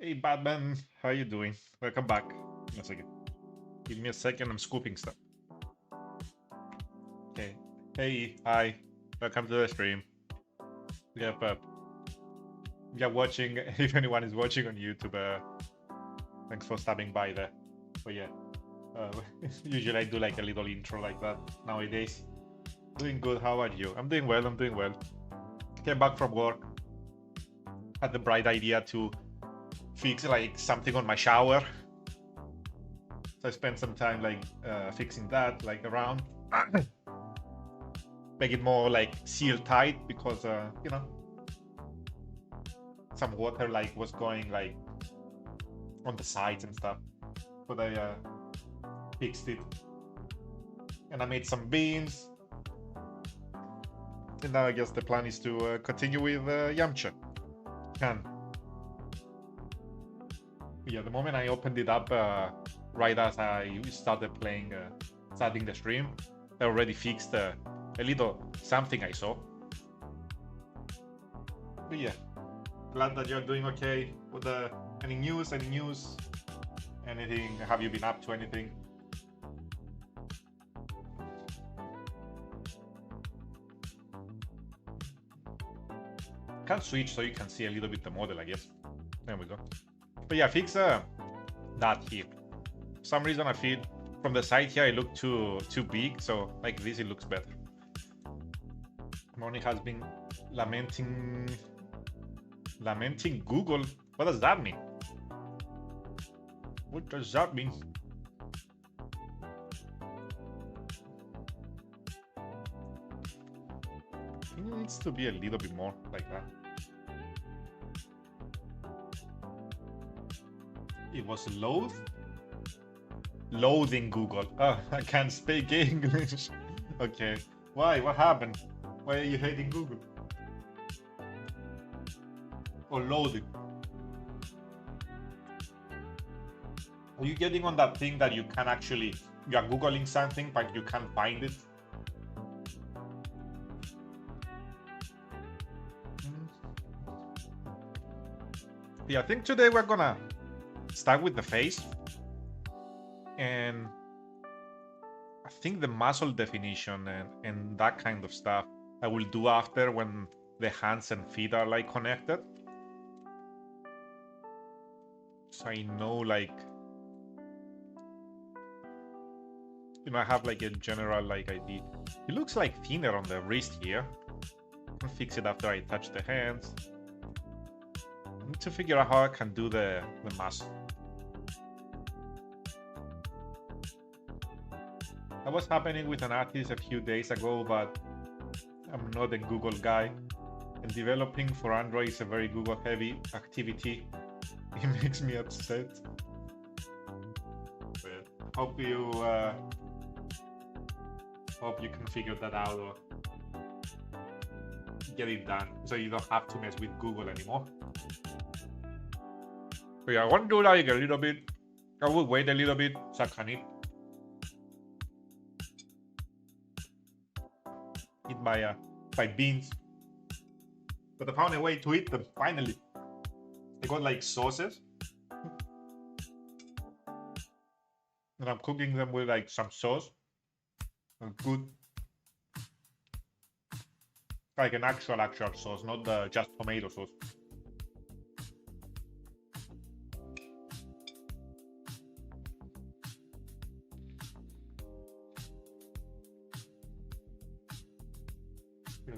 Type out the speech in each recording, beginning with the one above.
Hey Batman, how you doing? Welcome back. Give me a second. Give me a second, I'm scooping stuff. Okay. Hey, hi. Welcome to the stream. Yep, we are watching, if anyone is watching on YouTube, thanks for stopping by there. But yeah, uh, usually I do like a little intro like that nowadays. Doing good, how are you? I'm doing well, I'm doing well. Came back from work. Had the bright idea to fix like something on my shower. So I spent some time like fixing that, like around. Make it more like seal tight because you know, some water like was going like on the sides and stuff. But I fixed it, and I made some beans. And now I guess the plan is to continue with Yamcha-Chan. Yeah, the moment I opened it up, right as I started playing, starting the stream, I already fixed a little something I saw. But yeah, glad that you're doing okay. With any news? Any news? Anything? Have you been up to anything? Can switch so you can see a little bit the model, I guess. There we go. But yeah, fix that here. For some reason I feel from the side here it looked too big, so like this it looks better. Moni has been lamenting Google. What does that mean? What does that mean? It needs to be a little bit more like that. It was loathing Google. Oh, I can't speak English. Okay. Why? What happened? Why are you hating Google? Or loading? Are you getting on that thing that you can actually, you are Googling something, but you can't find it? Yeah, I think today we're gonna start with the face. And I think the muscle definition and that kind of stuff I will do after when the hands and feet are like connected. So I know like, you know, I have like a general like idea. It looks like thinner on the wrist here. I'll fix it after I touch the hands. I need to figure out how I can do the muscle. That was happening with an artist a few days ago, but I'm not a Google guy. And developing for Android is a very Google heavy activity. It makes me upset. But hope you can figure that out or get it done so you don't have to mess with Google anymore. But yeah, I want to do like a little bit. I will wait a little bit so I can eat my beans. But I found a way to eat them finally. I got like sauces. And I'm cooking them with like some sauce. And good. Like an actual sauce, not just tomato sauce.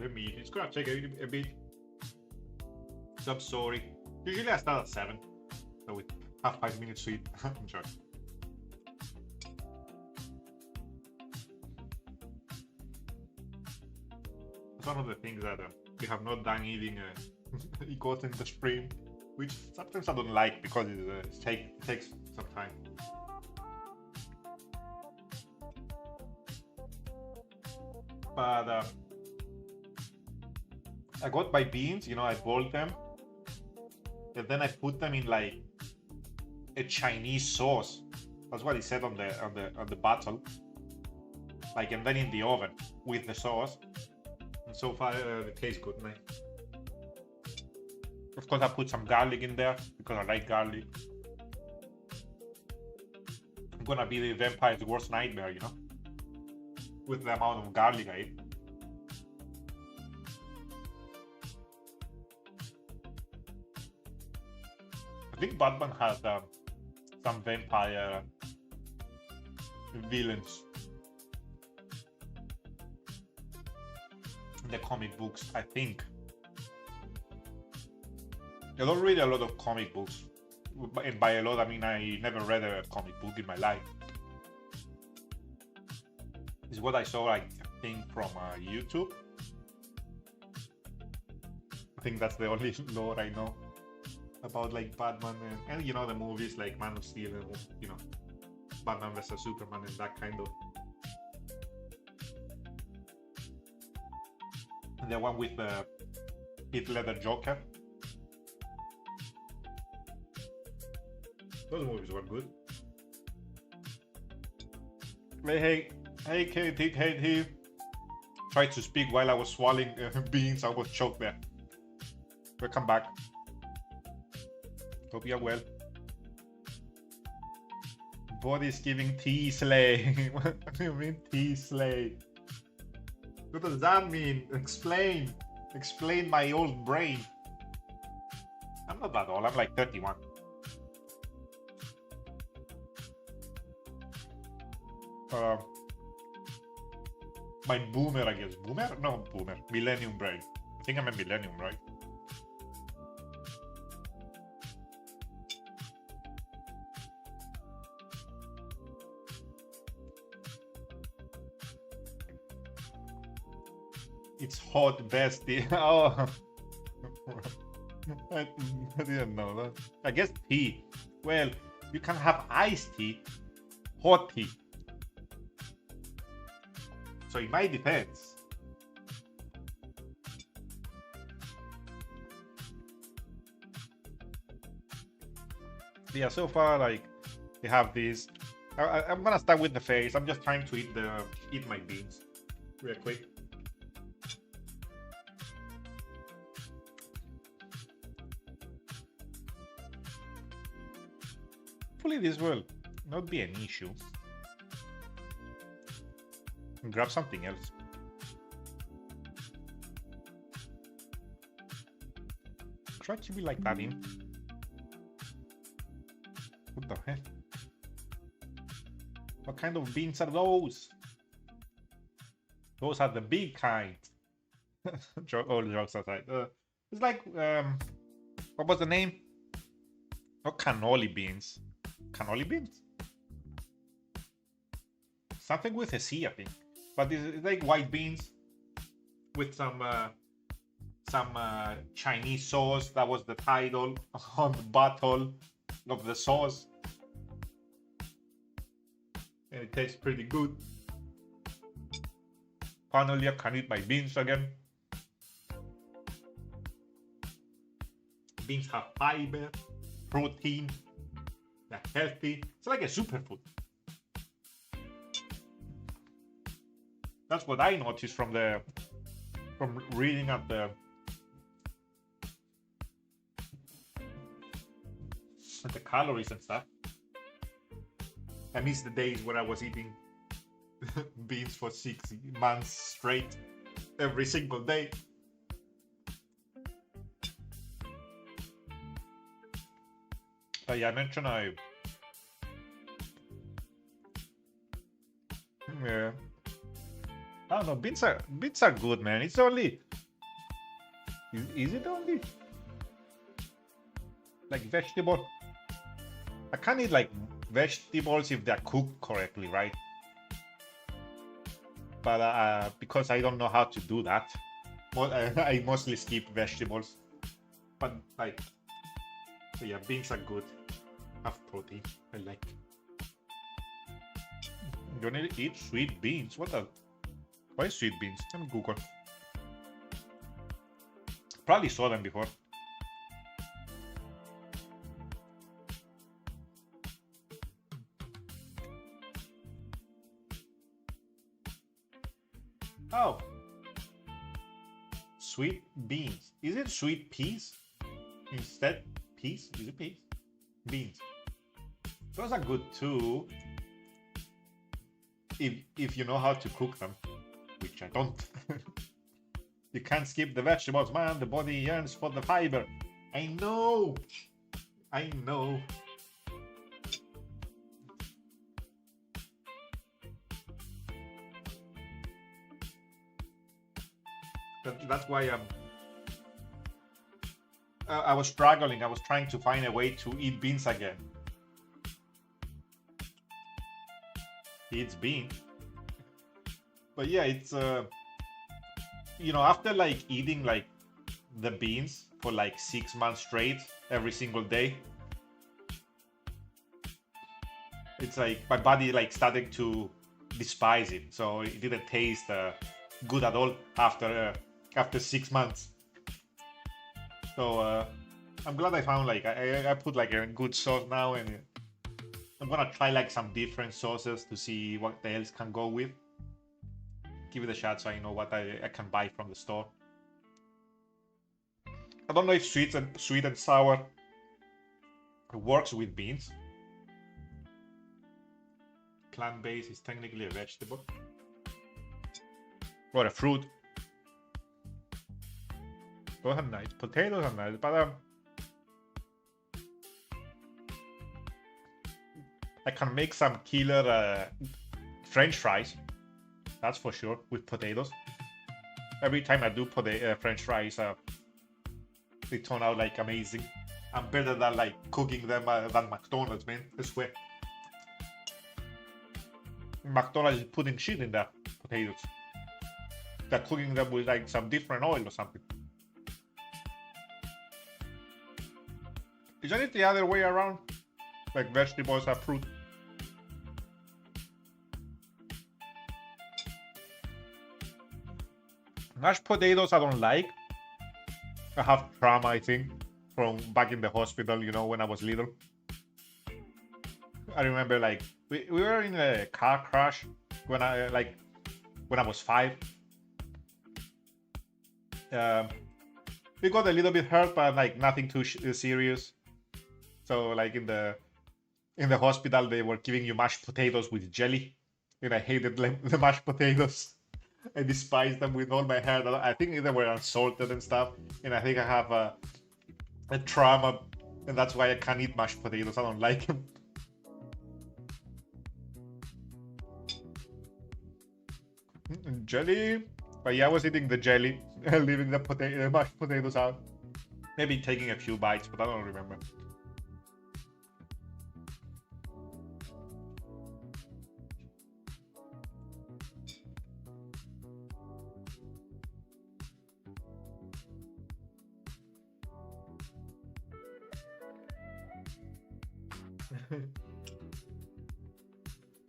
Let me eat. It's gonna take a bit. So I'm sorry. Usually I start at 7. So we have 5 minutes to eat. I'm sorry. It's one of the things that we have not done eating got in the stream, which sometimes I don't like because it takes some time. But I got my beans, you know, I boiled them, and then I put them in like a Chinese sauce. That's what it said on the bottle. Like, and then in the oven with the sauce. And so far, it tastes good, man. Of course, I put some garlic in there because I like garlic. I'm gonna be the vampire's worst nightmare, you know, with the amount of garlic I eat. I think Batman has some vampire villains in the comic books, I think. I don't read a lot of comic books, and by a lot I mean I never read a comic book in my life. It's what I saw, I think, from YouTube. I think that's the only lore I know about like Batman and you know the movies like Man of Steel and you know Batman vs Superman and that kind of. And the one with the Heath Ledger Joker. Those movies were good. Hey, Katie. Tried to speak while I was swallowing beans. I was choked there. Welcome back. Hope you're well. Body's giving T-Slay. What do you mean T-Slay? What does that mean? Explain. Explain my old brain. I'm not that old. I'm like 31. My boomer, I guess. Boomer? No, boomer. Millennium brain. I think I'm a millennium, right? It's hot, bestie. Oh, I didn't know that. I guess tea. Well, you can have iced tea, hot tea. So it might depend. Yeah, so far like they have this. I'm gonna start with the face. I'm just trying to eat my beans real quick. Hopefully this will not be an issue. Grab something else. Try to be like that in. What the heck? What kind of beans are those? Those are the big kind. All jokes aside. It's like, what was the name? Not cannoli beans. Cannoli beans? Something with a C, I think. But it's like white beans with some Chinese sauce. That was the title on the bottle of the sauce. And it tastes pretty good. Finally, I can eat my beans again. Beans have fiber, protein, they're healthy. It's like a superfood. That's what I noticed from reading at the calories and stuff. I miss the days when I was eating beans for 6 months straight, every single day. Yeah, I mentioned yeah. I don't know, beans are good, man. It's only is it only like vegetable? I can't eat like vegetables if they're cooked correctly, right? But because I don't know how to do that, I mostly skip vegetables. But like, so yeah, beans are good. Have protein. I like. You need to eat sweet beans. What the? Why sweet beans? Let me Google. Probably saw them before. Oh. Sweet beans. Is it sweet peas? Instead, peas? Is it peas? Beans. Those are good too, if you know how to cook them, which I don't. You can't skip the vegetables, man. The body yearns for the fiber. I know. I know. That's why I was struggling. I was trying to find a way to eat beans again. He eats beans. But yeah, it's you know, after like eating like the beans for like 6 months straight every single day, it's like my body like started to despise it. So it didn't taste good at all after 6 months. So I'm glad I found like I put like a good sauce now, and I'm gonna try like some different sauces to see what else can go with. Give it a shot so I know what I can buy from the store. I don't know if sweet and sour works with beans. Plant-based is technically a vegetable or a fruit. Those are nice. Potatoes are nice, but I can make some killer French fries. That's for sure, with potatoes. Every time I do French fries, they turn out like amazing. I'm better than like cooking them than McDonald's, man. I swear. McDonald's is putting shit in their potatoes. They're cooking them with like some different oil or something. Isn't it the other way around? Like vegetables are fruit. Mashed potatoes I don't like. I have trauma, I think, from back in the hospital, you know, when I was little. I remember like we were in a car crash when I was 5. We got a little bit hurt, but like nothing too serious. So like in the hospital they were giving you mashed potatoes with jelly, and I hated the mashed potatoes. I despise them with all my heart. I think they were unsalted and stuff, and I think I have a trauma, and that's why I can't eat mashed potatoes. I don't like them. Jelly, but yeah, I was eating the jelly, leaving the mashed potatoes out. Maybe taking a few bites, but I don't remember.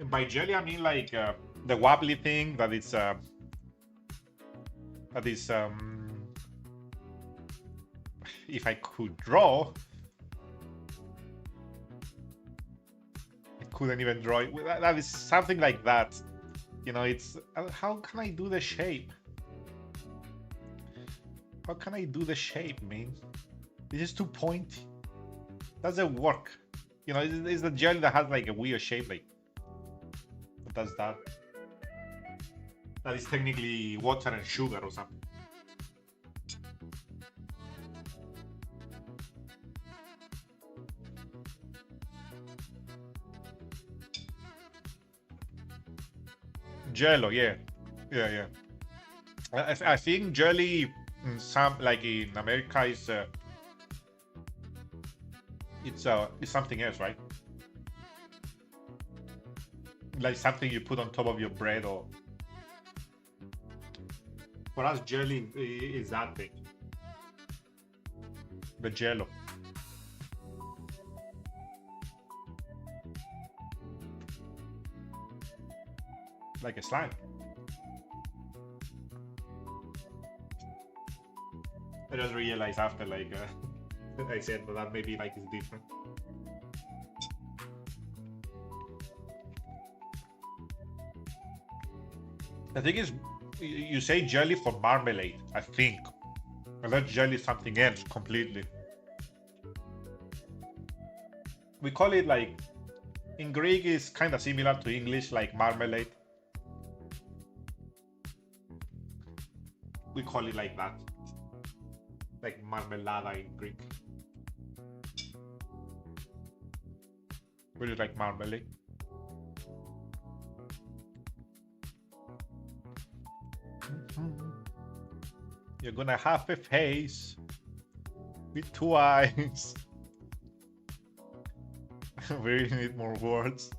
By jelly, I mean like the wobbly thing that is if I could draw, I couldn't even draw it. That is something like that. You know, it's how can I do the shape? How can I do the shape, man? This is too pointy. Doesn't work. You know, it's the jelly that has like a weird shape, like what does that? That is technically water and sugar or something. Jello, yeah. I think jelly in some, like in America, is it's something else, right? Like something you put on top of your bread, or for us, jelly is that thing. The jello. Like a slime. I just realized after like I said that maybe like it's different. The thing is, you say jelly for marmalade, I think. Unless jelly is something else completely. We call it like, in Greek is kind of similar to English, like marmalade. We call it like that, like marmelada in Greek. Really like marmalade. You're gonna have a face with 2 eyes. We really need more words.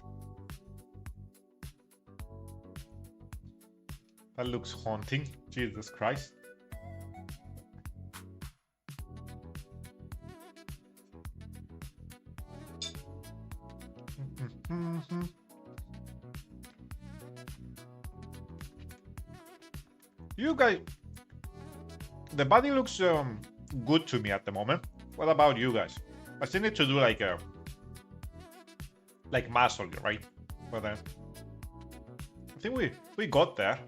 That looks haunting. Jesus Christ. You guys, the body looks good to me at the moment. What about you guys? I still need to do like a muscle, right? But I think we got there.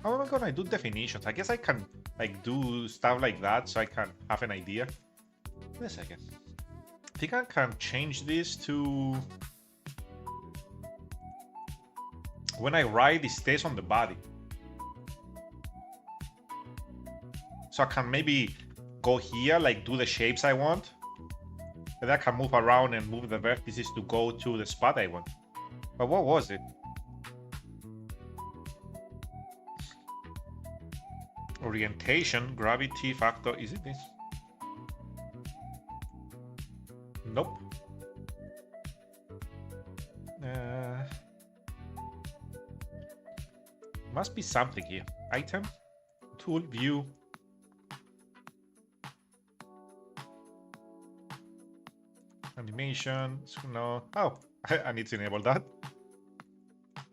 How am I gonna do definitions? I guess I can like do stuff like that so I can have an idea. Wait a second. I think I can change this to when I write, it stays on the body. So I can maybe go here, like do the shapes I want. And then I can move around and move the vertices to go to the spot I want. But what was it? Orientation, gravity factor, is it this? Nope. Must be something here. Item, tool, view. Animation, no. Oh, I need to enable that. I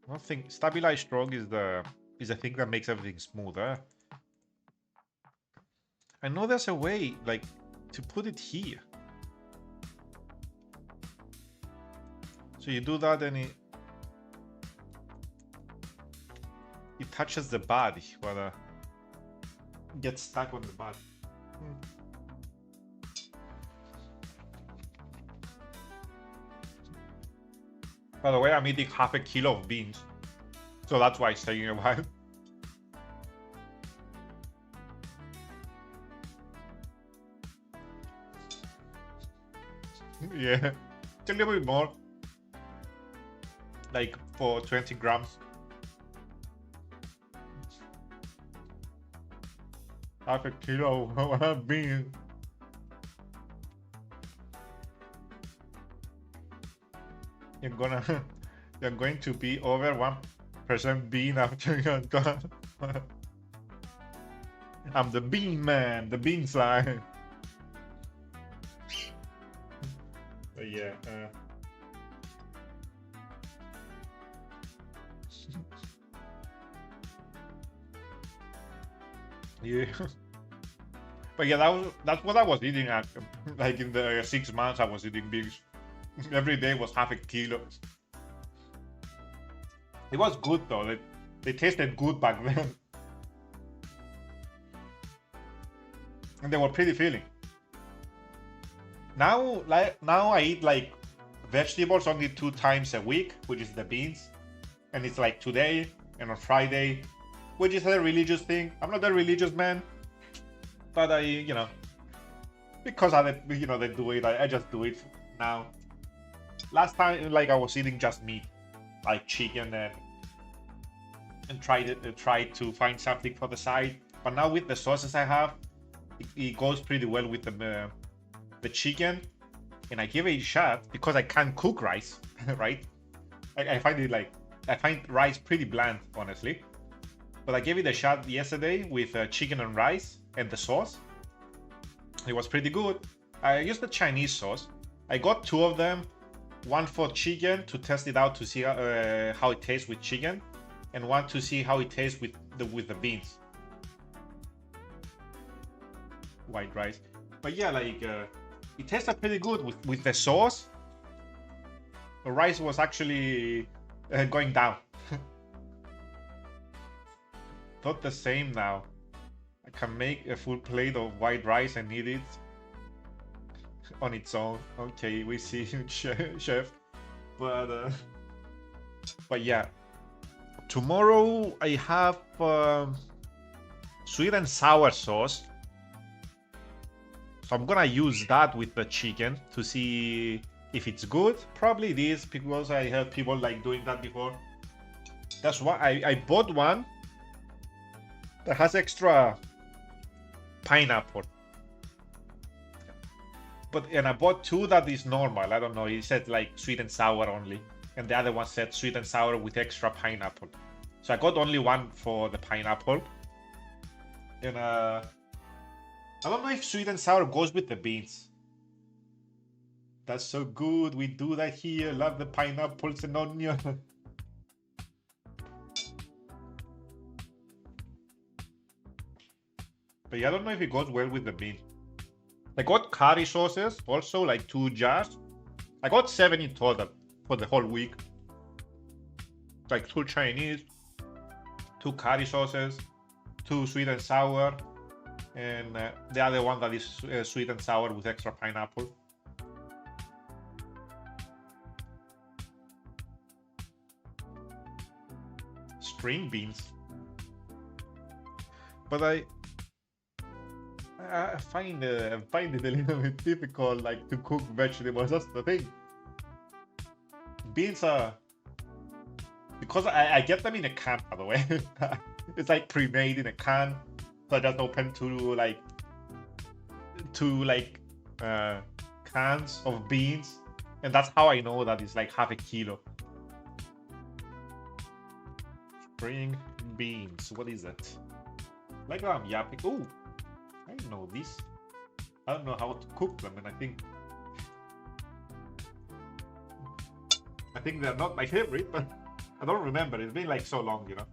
don't think stabilize stroke is the thing that makes everything smoother. I know there's a way like to put it here. So you do that and it touches the body, but gets stuck on the body. By the way, I'm eating half a kilo of beans, so that's why it's taking a while. Yeah, it's a little bit more, like for 20 grams. Half a kilo of beans. You're going to be over 1% bean after you're done. I'm the bean man, the bean side. But yeah. Yeah. But yeah, that's what I was eating at. Like in the 6 months I was eating beans. Every day was half a kilo. It was good though. They tasted good back then. And they were pretty filling. Now I eat like vegetables only 2 times a week, which is the beans. And it's like today and on Friday, which is a religious thing. I'm not a religious man, but I, you know, because they do it, I just do it now. Last time, like I was eating just meat, like chicken, and tried to find something for the side. But now with the sauces I have, it goes pretty well with the chicken, and I give it a shot because I can't cook rice, right? I find rice pretty bland, honestly. But I gave it a shot yesterday with chicken and rice and the sauce. It was pretty good. I used the Chinese sauce. I got 2 of them. One for chicken to test it out to see how it tastes with chicken, and one to see how it tastes with the beans. White rice. But yeah, like it tasted pretty good with the sauce. The rice was actually going down. Not the same now. I can make a full plate of white rice and eat it. on its own. Okay, we see chef. But yeah, tomorrow I have sweet and sour sauce. So I'm gonna use that with the chicken to see if it's good. Probably it is, because I heard people like doing that before. That's why I bought one that has extra pineapple. And I bought two that is normal. I don't know, it said like sweet and sour only. And the other one said sweet and sour with extra pineapple. So I got only one for the pineapple. And I don't know if sweet and sour goes with the beans. That's so good. We do that here. Love the pineapples and onion. But yeah, I don't know if it goes well with the bean. I got curry sauces also, like 2 jars. I got 7 in total for the whole week. Like 2 Chinese, 2 curry sauces, 2 sweet and sour, and the other one that is sweet and sour with extra pineapple. String beans. But I find it a little bit difficult, like, to cook vegetables. That's the thing. Beans are, because I get them in a can, by the way. It's like pre-made in a can, so I just open two cans of beans, and that's how I know that it's like half a kilo. Spring beans, what is it? Like yapping. Oh, I know this. I don't know how to cook them, and I think they're not my favorite, but I don't remember. It's been like so long, you know.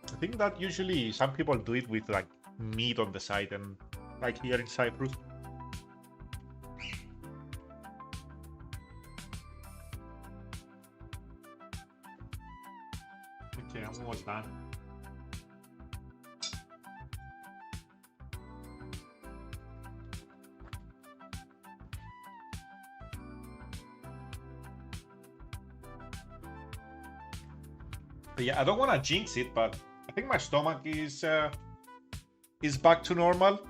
I think that usually some people do it with like meat on the side, and like here in Cyprus. Okay, I'm almost done. But yeah, I don't want to jinx it, but I think my stomach is back to normal.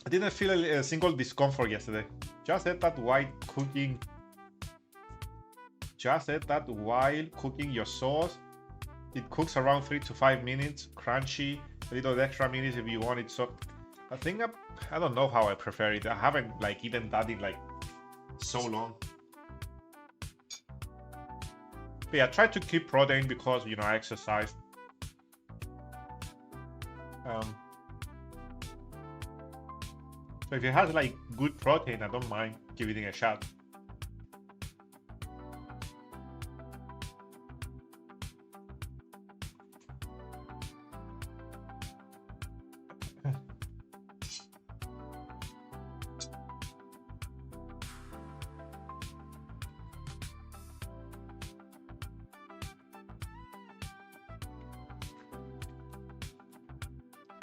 I didn't feel a single discomfort yesterday. Just said that while cooking. Just said that while cooking your sauce, it cooks around 3 to 5 minutes, crunchy, a little extra minutes if you want it. So I think I don't know how I prefer it. I haven't like eaten that in like so long. But yeah, I try to keep protein because, you know, I exercise. So if it has like good protein, I don't mind giving it a shot.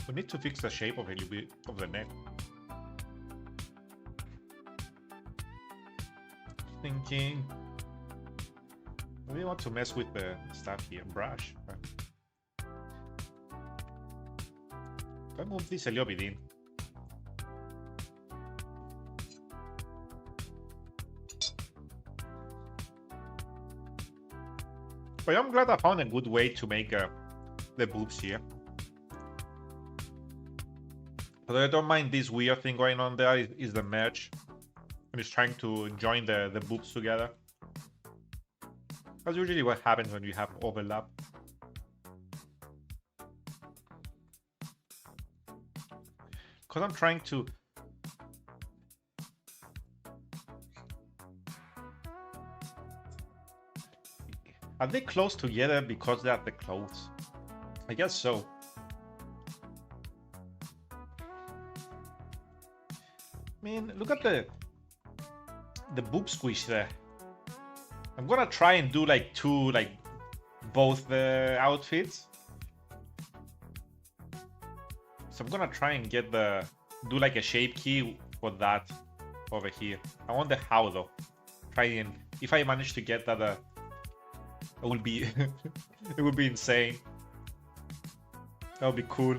We need to fix the shape of a little bit of the neck. Thinking. I really want to mess with the stuff here. Brush. Can I move this a little bit in? But I'm glad I found a good way to make the boobs here. But I don't mind this weird thing going on there. Is the merge. And it's trying to join the boobs together. That's usually what happens when you have overlap. Because I'm trying to... Are they close together because they are the clothes? I guess so. I mean, look at the boob squish there. I'm gonna try and do like both the outfits. So I'm gonna try and get do like a shape key for that over here. I wonder how though. Try and if I manage to get that, it will be it would be insane. That would be cool.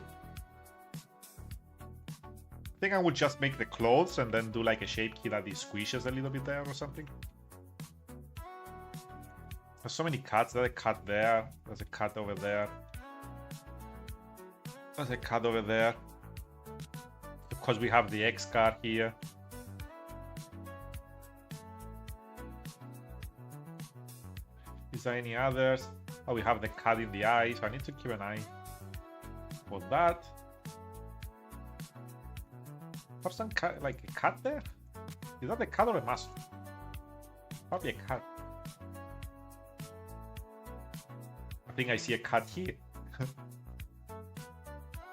I think I would just make the clothes and then do like a shape key that he squishes a little bit there or something. There's so many cuts. There's a cut there. There's a cut over there. There's a cut over there. Because we have the X card here. Is there any others? Oh, we have the cut in the eye, so I need to keep an eye for that. Have some cut, like a cut there? Is that a cut or a muscle? Probably a cut. I think I see a cut here.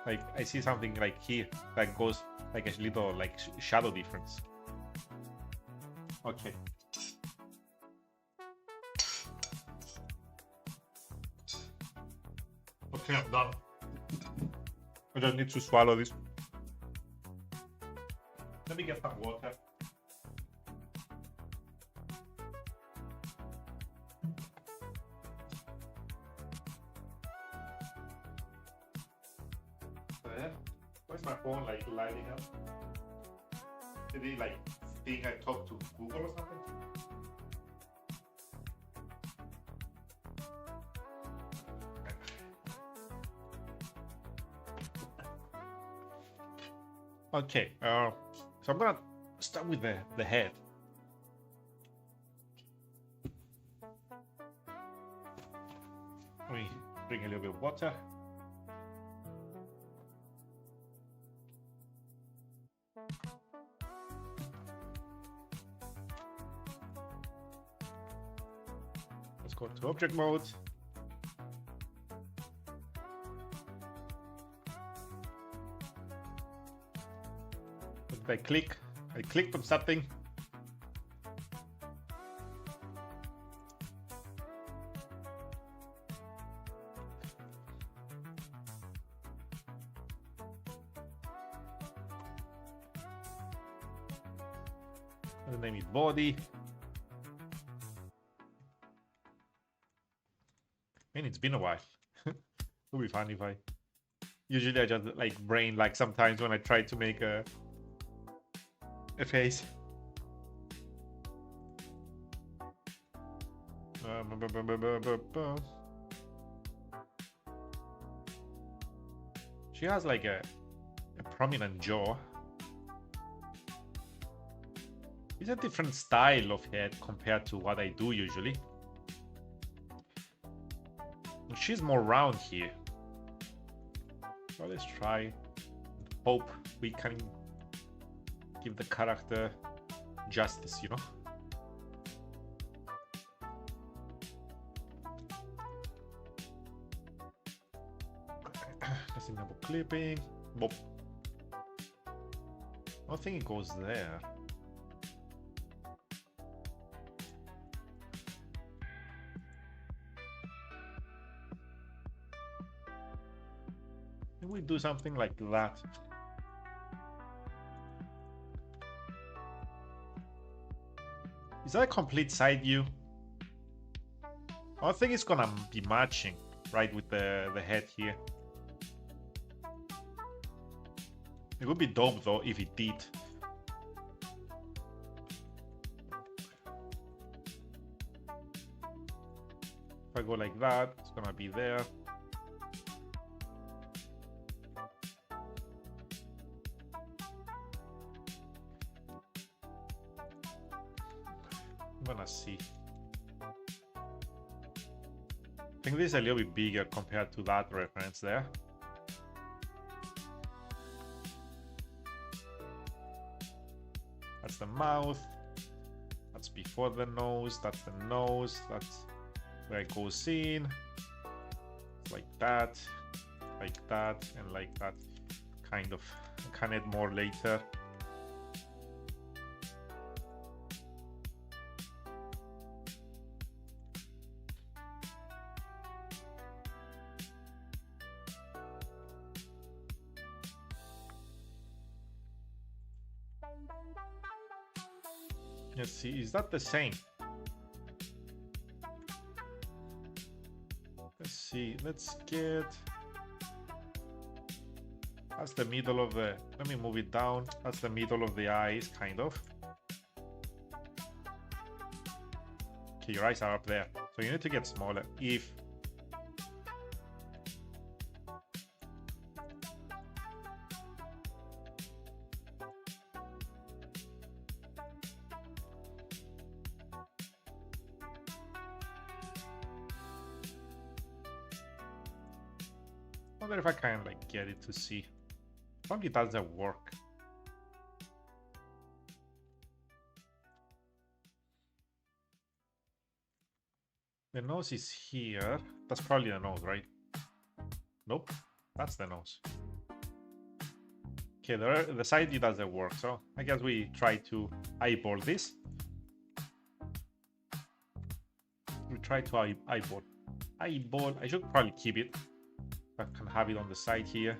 Like I see something like here that goes like a little like shadow difference. Okay. Okay, I'm done. I just need to swallow this. Let me get some water. Where's my phone like lighting up? Did he like think I talked to Google or something? Okay, so I'm gonna start with the head. Let me bring a little bit of water. Let's go to object mode. I clicked on something. And name it body. Man, it's been a while. It'll be fun if I. Usually I just like brain like sometimes when I try to make a face. She has like a prominent jaw. It's a different style of head compared to what I do usually. She's more round here. So let's try. Hope we can give the character justice, you know? Let's enable clipping. Boop. I don't think it goes there. Maybe we do something like that. Is that a complete side view? I don't think it's gonna be matching right with the head here. It would be dope though if it did. If I go like that, it's gonna be there. I'm gonna see. I think this is a little bit bigger compared to that reference there. That's the mouth. That's before the nose. That's the nose. That's where it goes in. Like that, and like that. Kind of. I can add more later. Let's see, is that the same? Let's see, let's get... That's the middle of the... Let me move it down. That's the middle of the eyes, kind of. Okay, your eyes are up there. So you need to get smaller. If... I wonder if I can like get it to see. Probably doesn't work. The nose is here. That's probably the nose, right? Nope, that's the nose. Okay, the side it doesn't work, so I guess we try to eyeball this. We try to eyeball. I should probably keep it. I can have it on the side here.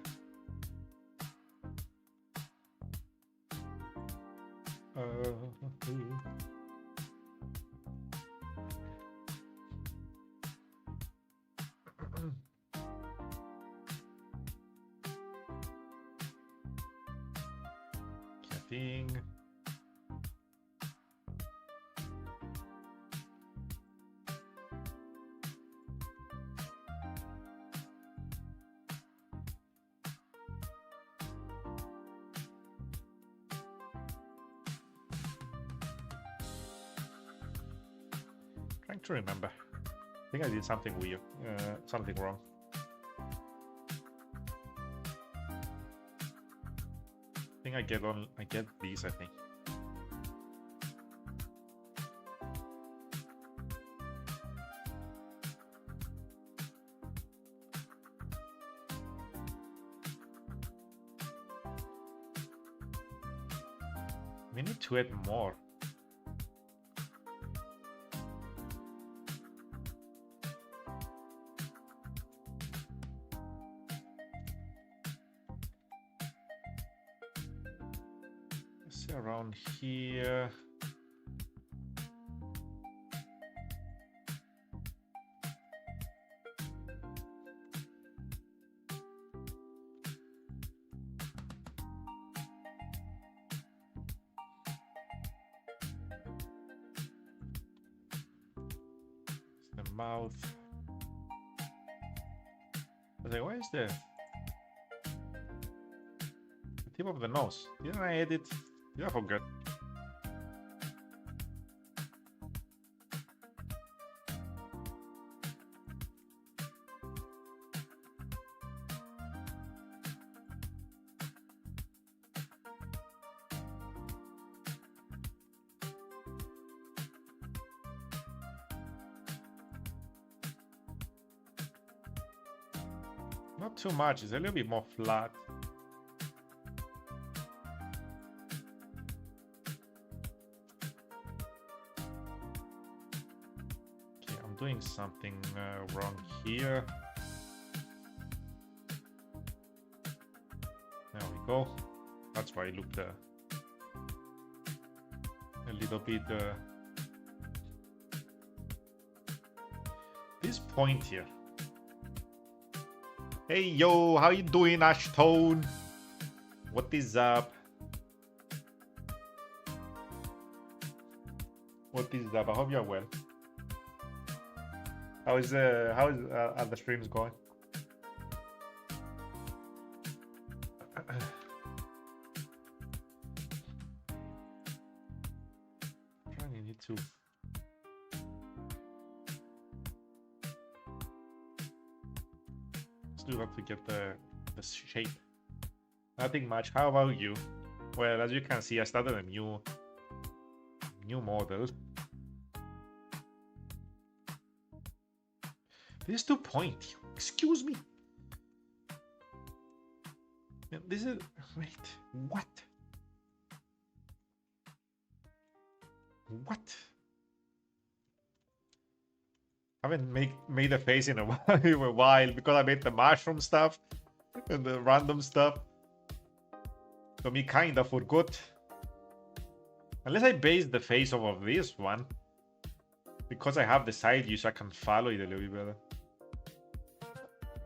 Getting. Trying to remember. I think I did something weird, something wrong. I think I get these, I think. We need to add more. Around here. The mouth. I was like, where is the tip of the nose? Didn't I edit? Yeah, I forgot. Not too much, it's a little bit more flat. Doing something wrong here. There we go. That's why it looked a little bit this point here. Hey yo, how you doing, Ashtone? What is up? What is up? I hope you're well. How is are the streams going? Probably need to. Let's do that to get the shape. Nothing much. How about you? Well, as you can see, I started a new model. This is too pointy. Excuse me. This is... Wait. What? What? I haven't made a face in a while because I made the mushroom stuff and the random stuff. So me kinda forgot. Unless I base the face off of this one. Because I have the side view, so I can follow it a little bit better.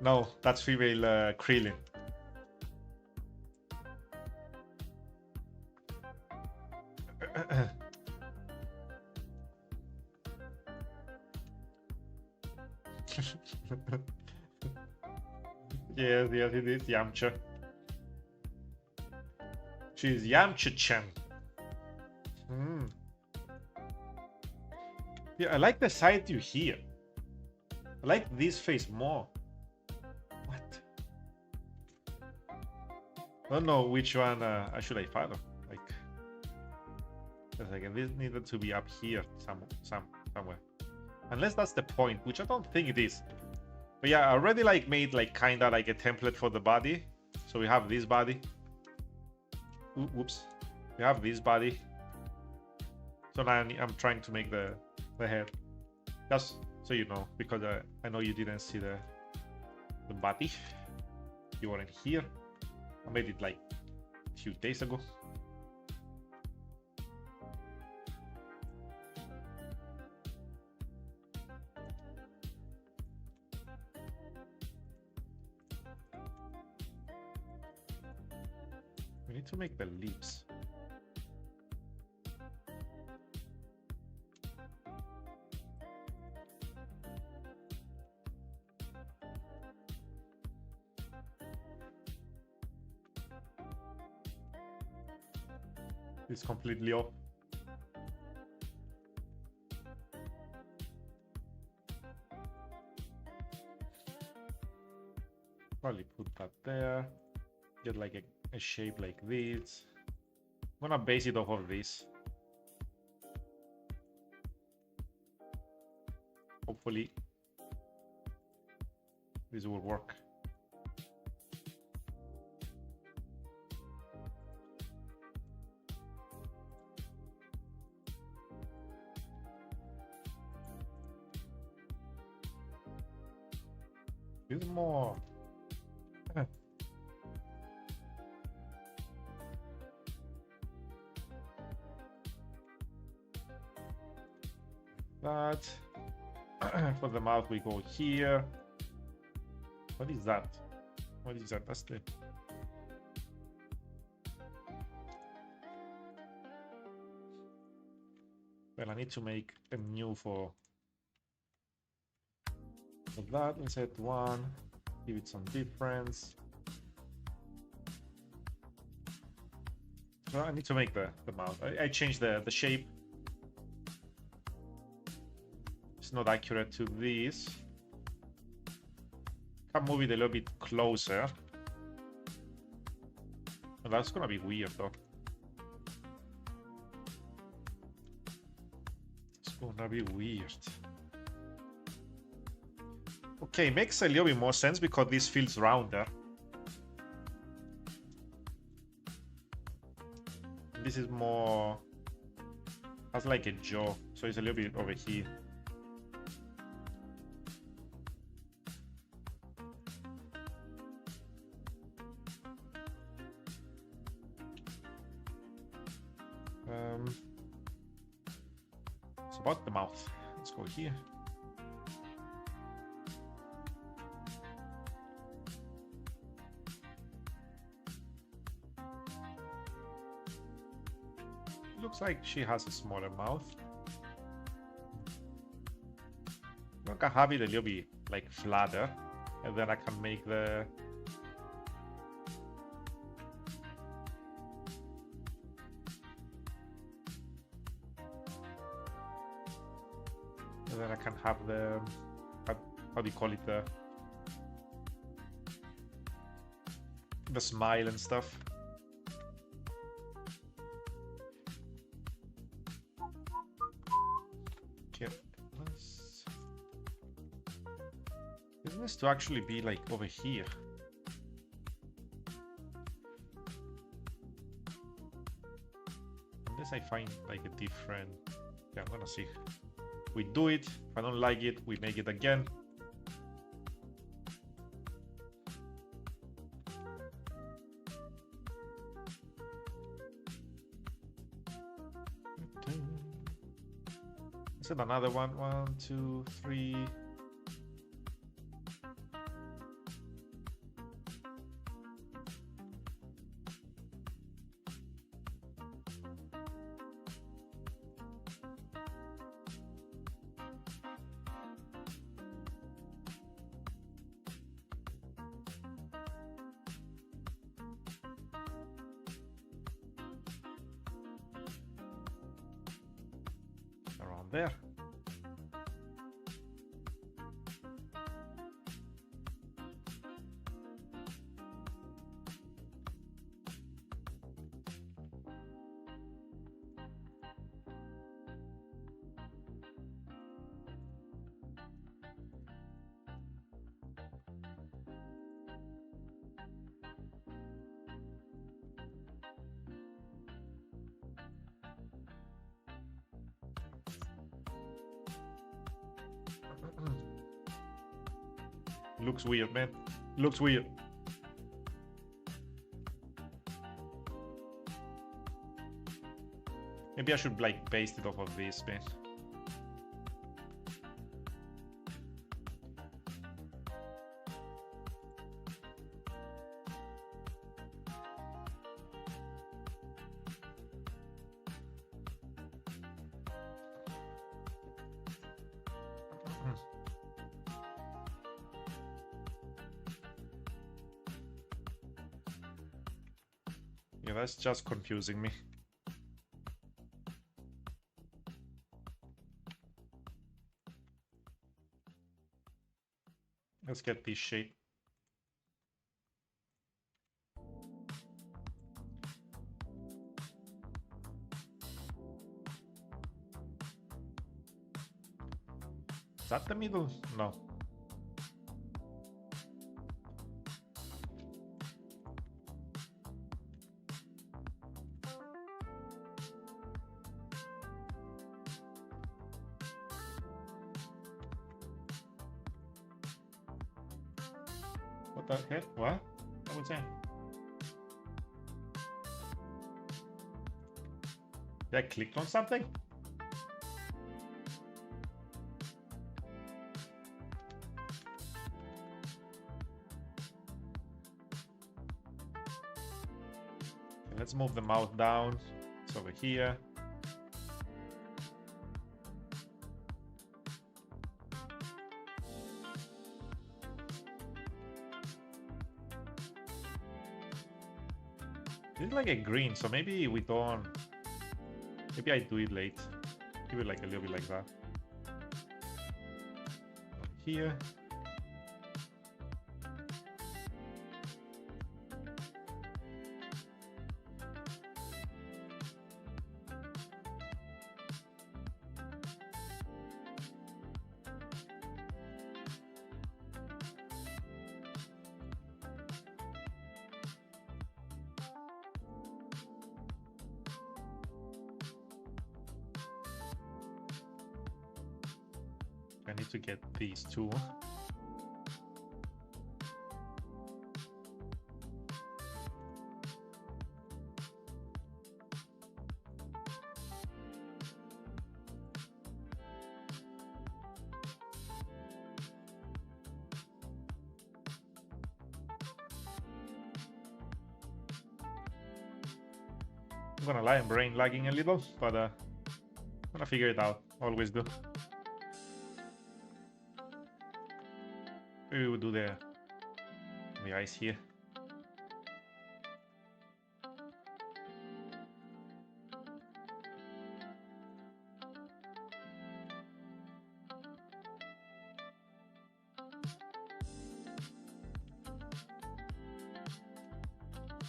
No, that's female Krillin. Yes, it is Yamcha. She's Yamcha-Chan. Yeah, I like the side view here. I like this face more. What? I don't know which one should I follow. Like, a second, this needed to be up here somewhere. Unless that's the point, which I don't think it is. But yeah, I already like made like kinda like a template for the body. So we have this body. Whoops. We have this body. So now I'm trying to make the head. Just so you know, because I know you didn't see the body. You weren't here. I made it like a few days ago. We need to make the lips. It's completely off. Probably put that there. Get like a shape like this. I'm gonna base it off of this. Hopefully this will work. This is more that. For the mouth we go here. What is that? What is that? That's the well, I need to make a new for that. Insert one, give it some difference. So I need to make the mouth. I changed the shape. It's not accurate to this. Can move it a little bit closer. Well, that's gonna be weird though. It's gonna be weird. Okay, makes a little bit more sense because this feels rounder. This is more, has like a jaw, so it's a little bit over here. It's about the mouth. Let's go here. Looks like she has a smaller mouth. I can have it a little bit like flatter, and then I can make the and then I can have the how do you call it, the smile and stuff. This needs to actually be like over here. Unless I find like a different... Yeah, I'm gonna see. We do it. If I don't like it, we make it again. Is it another one? 1, 2, 3. Around there. Looks weird, man. Looks weird. Maybe I should like paste it off of this, man. Yeah, that's just confusing me. Let's get this shape. Is that the middle? No. What the heck? What? What was that? Did I clicked on something? Okay, let's move the mouse down. It's over here. It's like a green, so maybe we don't. Maybe I do it late. Give it like a little bit like that. Here. I need to get these two. I'm gonna lie, I'm brain lagging a little, but I'm gonna figure it out. Always do. Maybe we'll do the eyes here.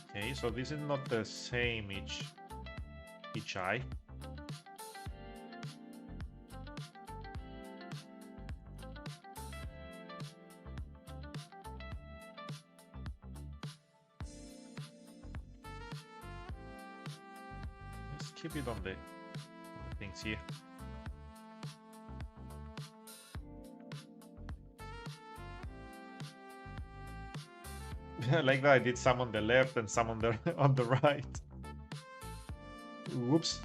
Okay, so this is not the same each eye. Let's keep it on the things here. Like that, I did some on the left and some on the on the right. Whoops.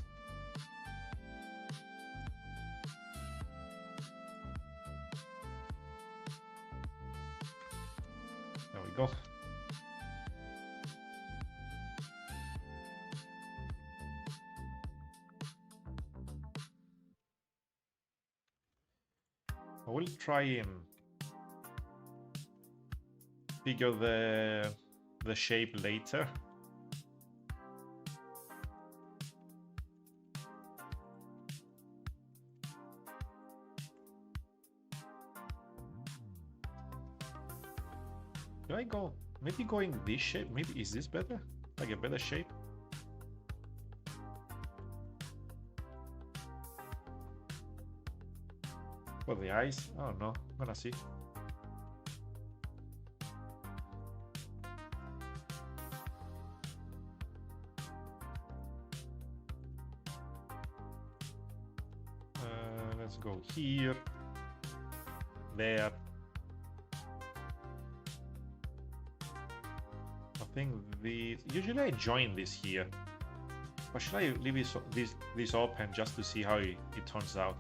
I will try and figure the shape later. Do I go maybe going this shape? Maybe is this better? Like a better shape? For the eyes? I don't know. I'm gonna see. Let's go here, there. I think usually I join this here, or should I leave this open just to see how it turns out?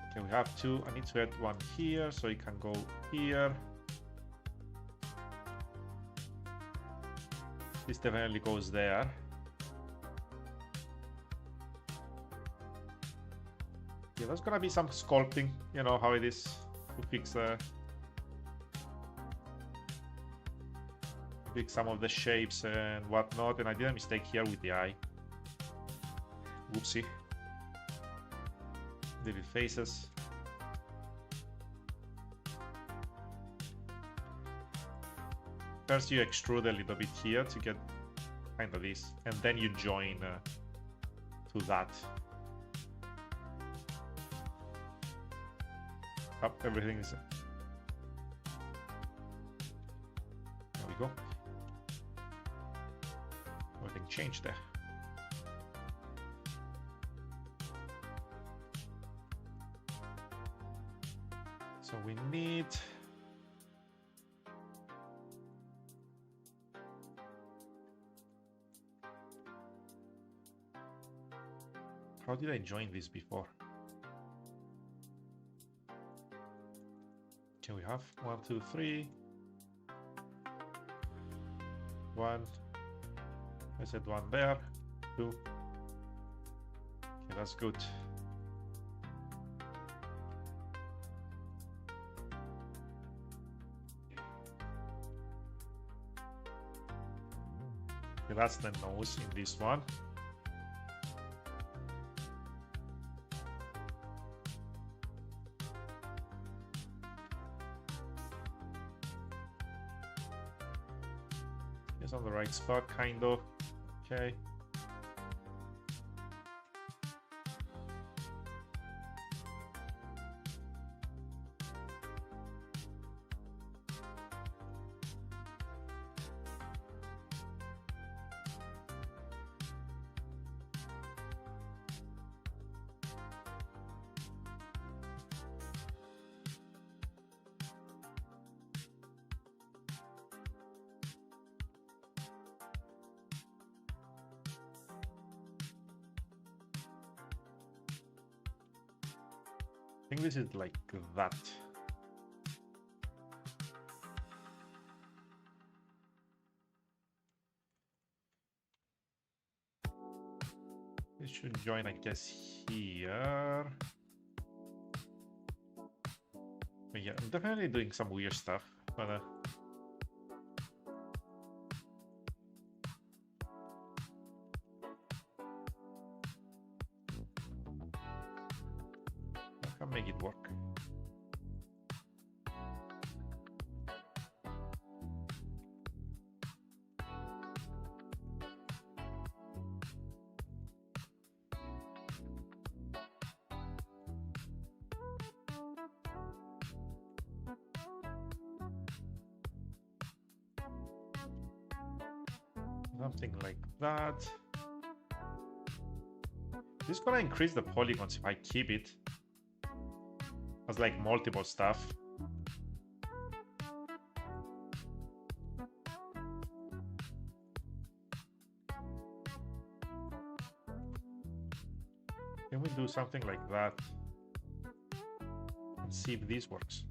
Okay, we have two. I need to add one here so it can go here. This definitely goes there. Yeah, there's gonna be some sculpting, you know how it is to fix some of the shapes and whatnot, and I did a mistake here with the eye. Whoopsie. Delete faces. First you extrude a little bit here to get kind of this, and then you join to that. Up, everything is... There we go. Everything changed there. So we need... How did I join this before? Okay, we have 1, 2, 3. 1. I said 1 there. 2. Okay, that's good. Okay, that's the nose in this one. On the right spot, kind of. Okay. I think this is like that. This should join, I guess, here. But yeah, I'm definitely doing some weird stuff, but I can make it work. Something like that. This is gonna increase the polygons if I keep it as like multiple stuff. Can we do something like that and see if this works?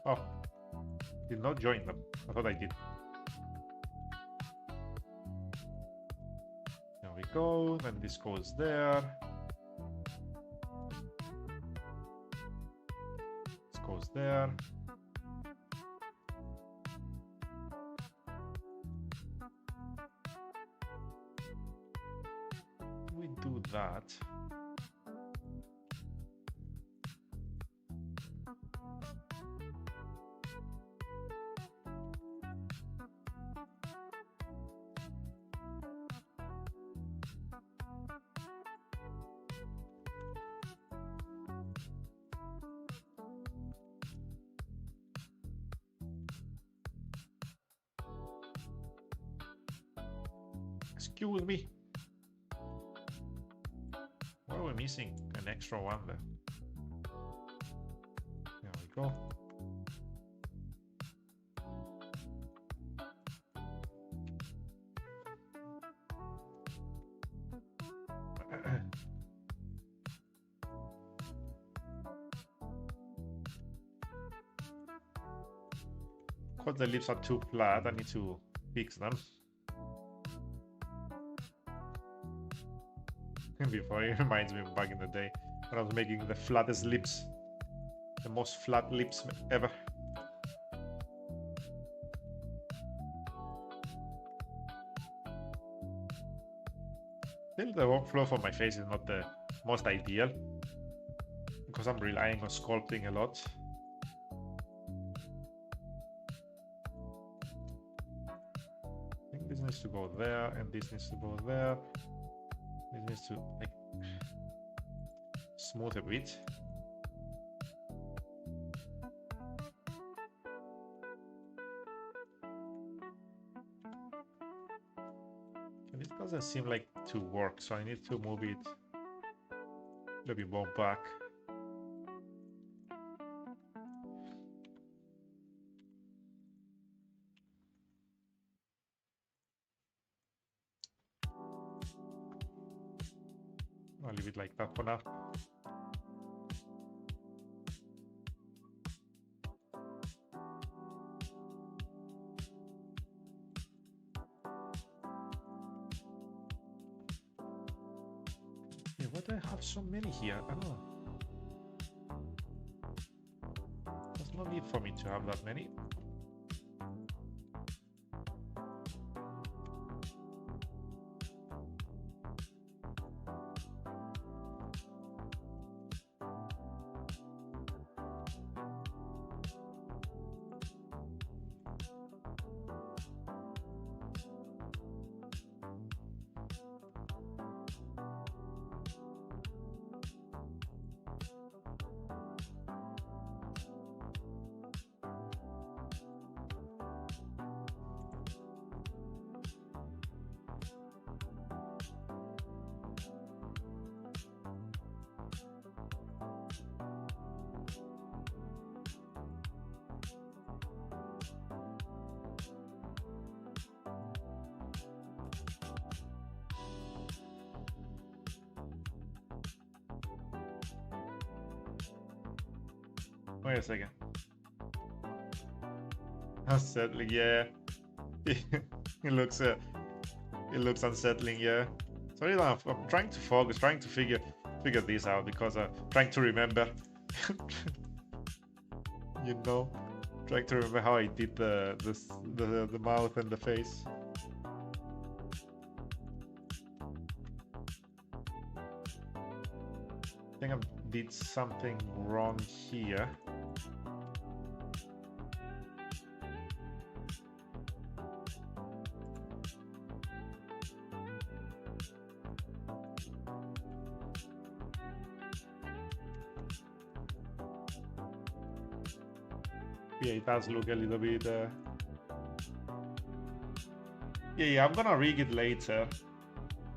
Oh, did not join them. I thought I did. There we go. Then this goes there. This goes there. We do that. Excuse me. What are we missing? An extra one there. There we go. Because the lips are too flat, I need to fix them. Before it reminds me of back in the day when I was making the flattest lips, the most flat lips ever. Still, the workflow for my face is not the most ideal because I'm relying on sculpting a lot. I think this needs to go there, and this needs to go there. This needs to like smooth a bit. And it doesn't seem like to work, so I need to move it a little bit more back. I'll leave it like that for now. Yeah, why do I have so many here? Oh. There's no need for me to have that many. Wait a second. Unsettling, yeah. It looks unsettling, yeah. Sorry, I'm trying to focus, trying to figure this out because I'm trying to remember. You know, trying to remember how I did the mouth and the face. I think I did something wrong here. Yeah, it does look a little bit... Yeah, I'm gonna rig it later.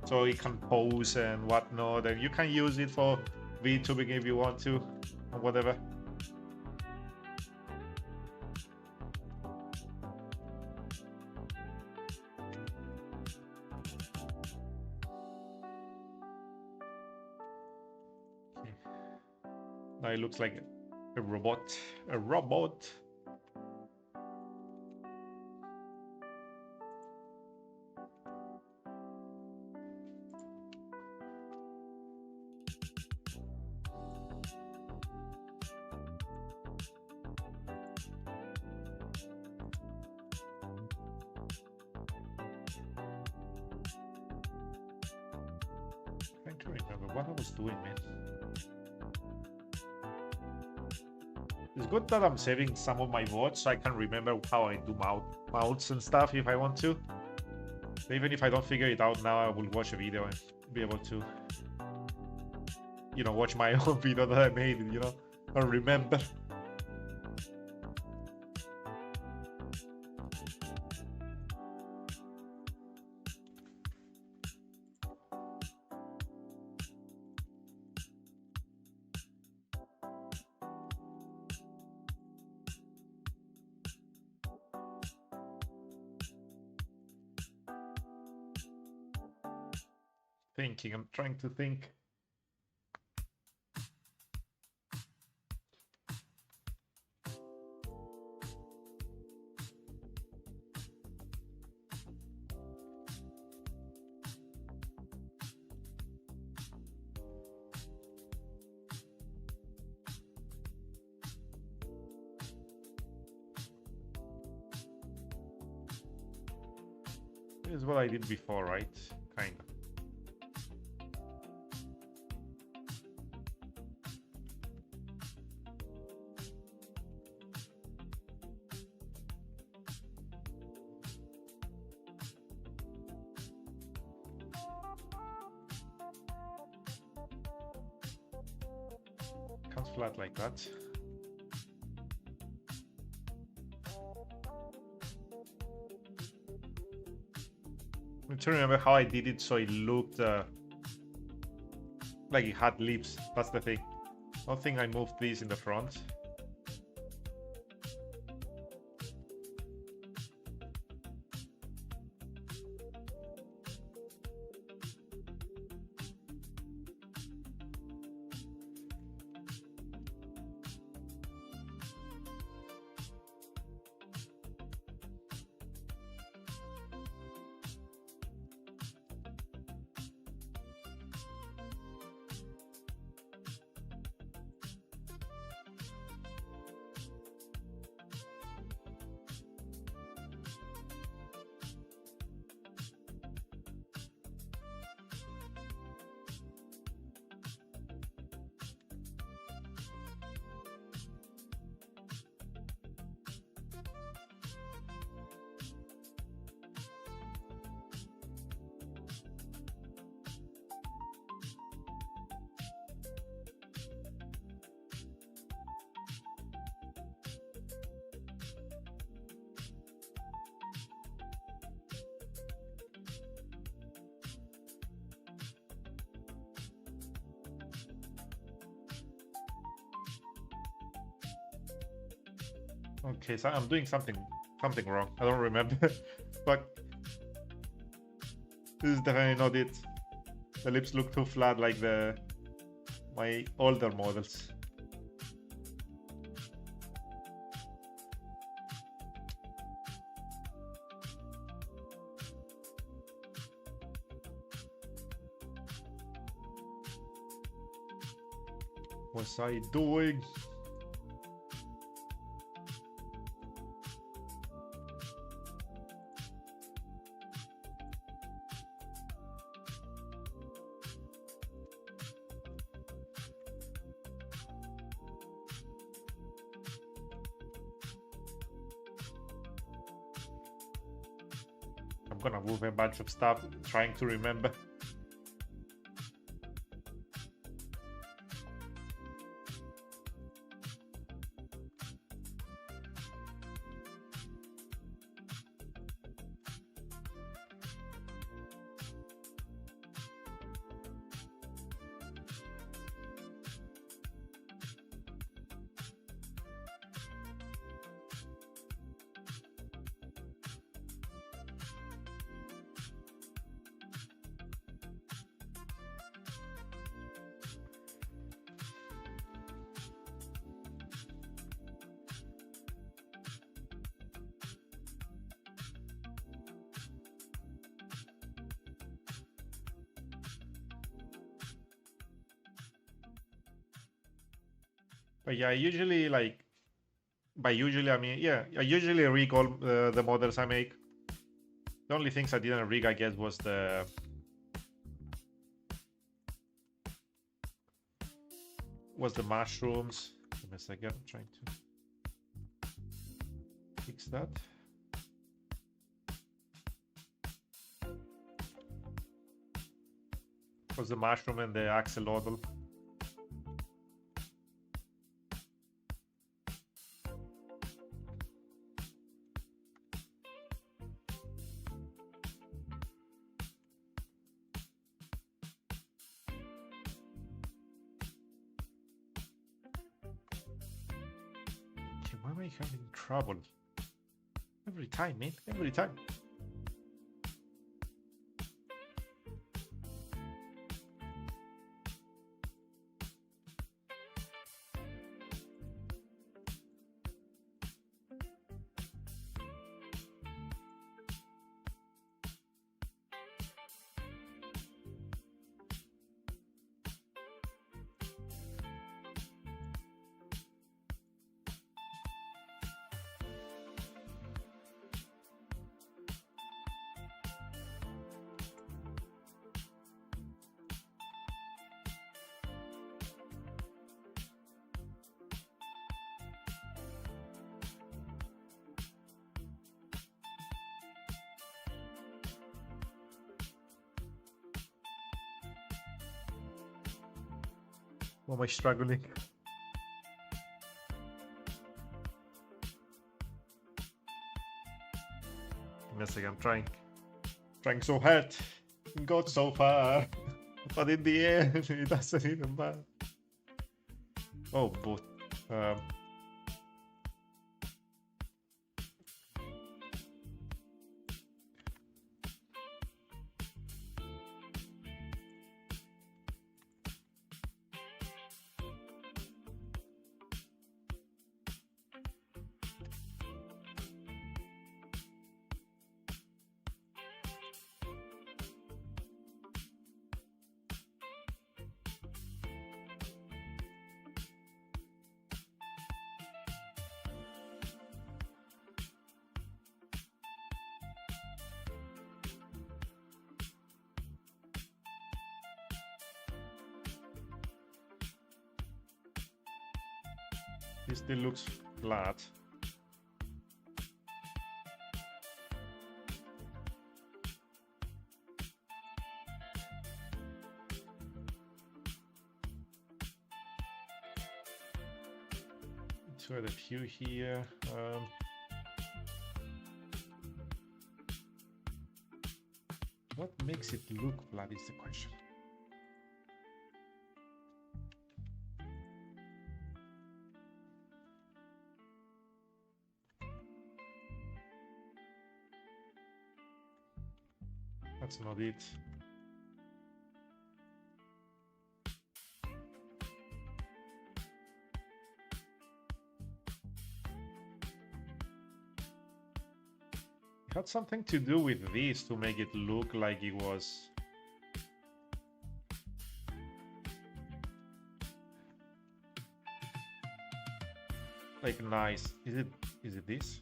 So it can pose and whatnot, and you can use it for VTubing if you want to, or whatever. Okay. Now it looks like a robot. A robot. What I was doing, man. It's good that I'm saving some of my votes so I can remember how I do mounts and stuff if I want to. Even if I don't figure it out now, I will watch a video and be able to, you know, watch my own video that I made, you know, or remember. I'm trying to think. This is what I did before, right? Kind of. Comes flat like that. I'm trying to remember how I did it so it looked like it had lips. That's the thing. I don't think I moved these in the front. Okay, so I'm doing something wrong. I don't remember, but this is definitely not it. The lips look too flat like my older models. What's I doing? I'm gonna move a bunch of stuff, trying to remember. But yeah, I usually by usually I mean, yeah, I usually rig all the models I make. The only things I didn't rig, I guess, was the was the mushrooms. Give me a second, I'm trying to fix that. Was the mushroom and the axolotl. Why am I having trouble? Every time, man. Every time. Why am I struggling? Give me a second, I'm trying so hard. Got so far. But in the end, it doesn't even matter. Oh, but it still looks flat. So a few here. What makes it look flat is the question. That's not it. It had something to do with this to make it look like it was like nice. Is it this?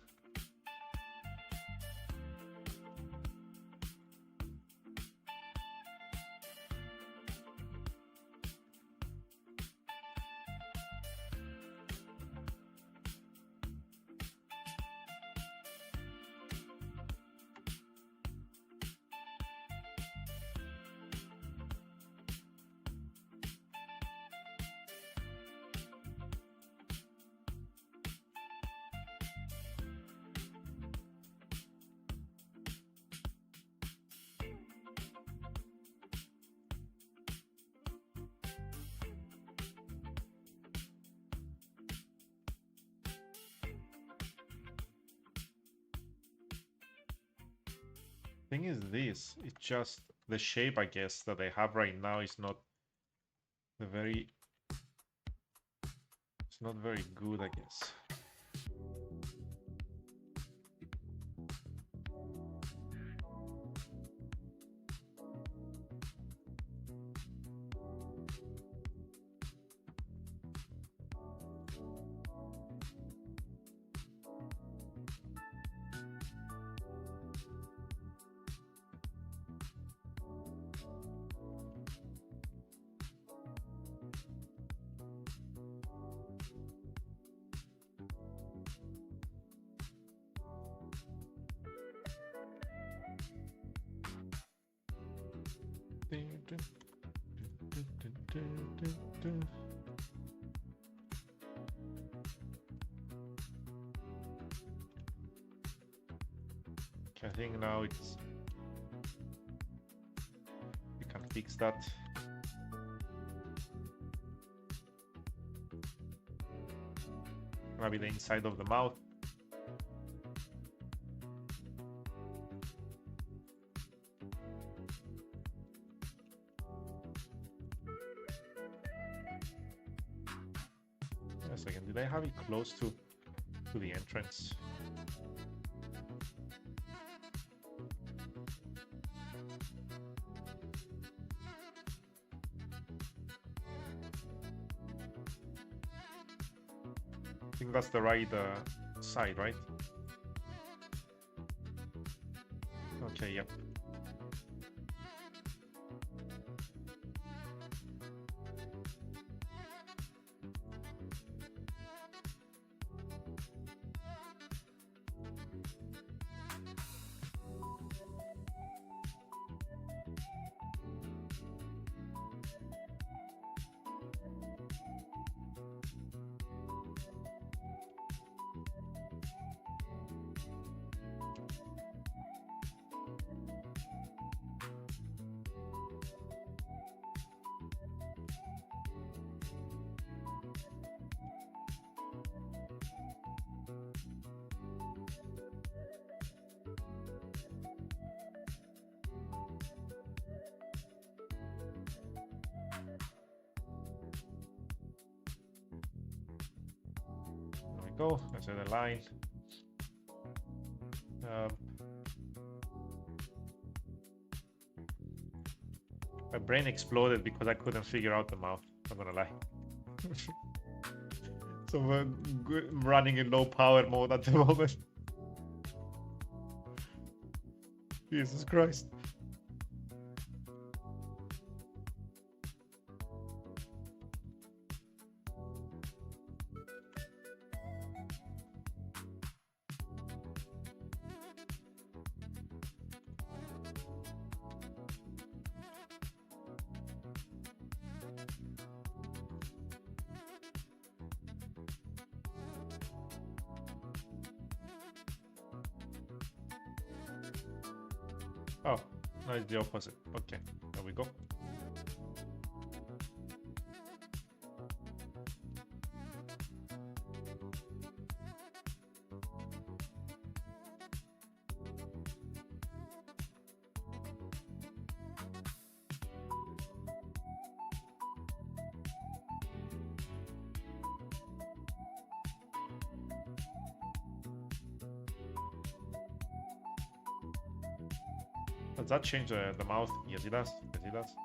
Thing is this, it's just the shape, I guess, that I have right now is not the very, it's not very good, I guess. Okay, I think now it's... We can fix that. Maybe the inside of the mouth. Wait a second, did I have it close to the entrance? I think that's the right side, right? Okay, yep. Go. That's the line. My brain exploded because I couldn't figure out the mouth. I'm gonna lie. So I'm running in low power mode at the moment. Jesus Christ. Oh, no, it's the opposite. Okay, there we go. Does that change the mouth? Yes, it does. Yes, it does.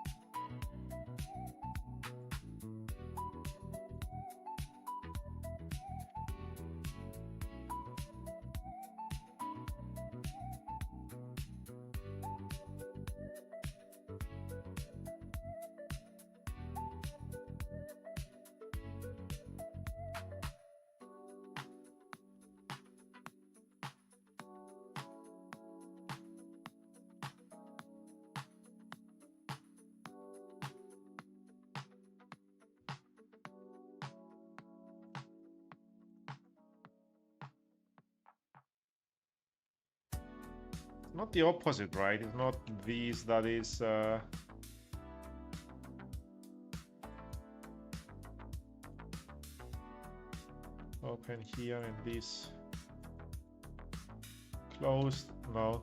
Not the opposite, right? It's not this that is open here and this closed. No.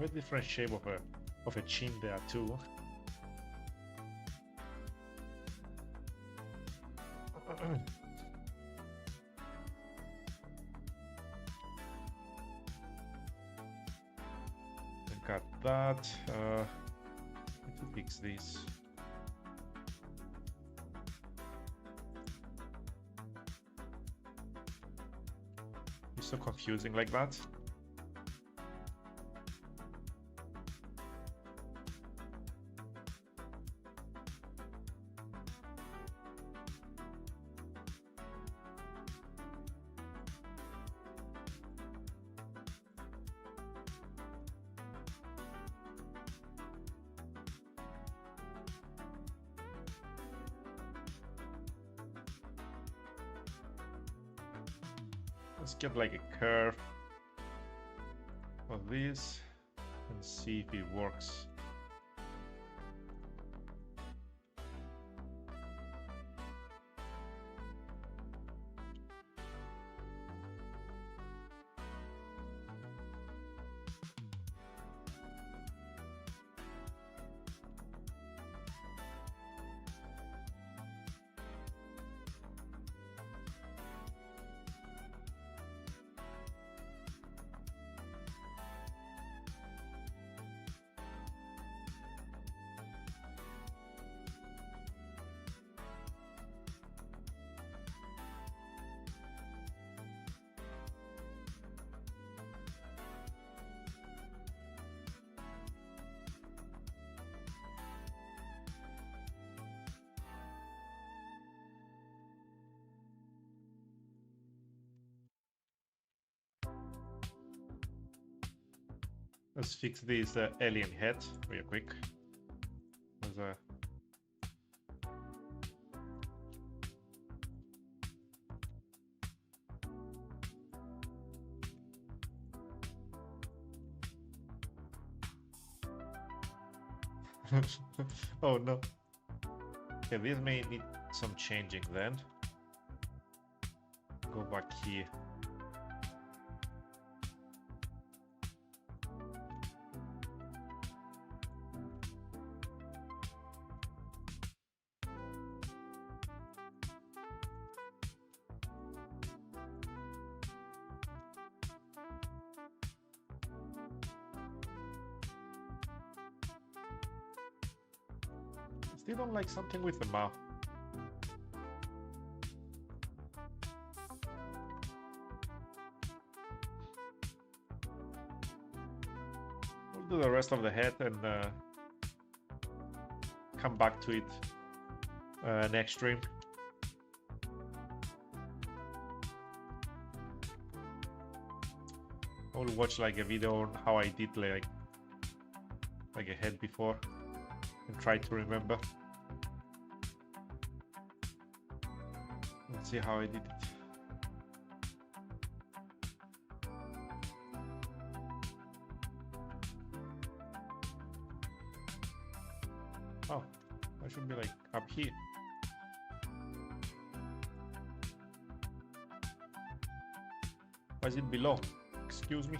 have a different shape of a chin there too. I got that. Need to fix this. It's so confusing like that. Let's get like a curve of this and see if it works. Let's fix this alien head real quick. There's oh no. Okay, this may need some changing then. Go back here. Still don't like something with the mouth. We'll do the rest of the head and come back to it next stream. I'll watch like a video on how I did like a head before and try to remember. Let's see how I did it. Oh, I should be like up here. Why is it below? Excuse me.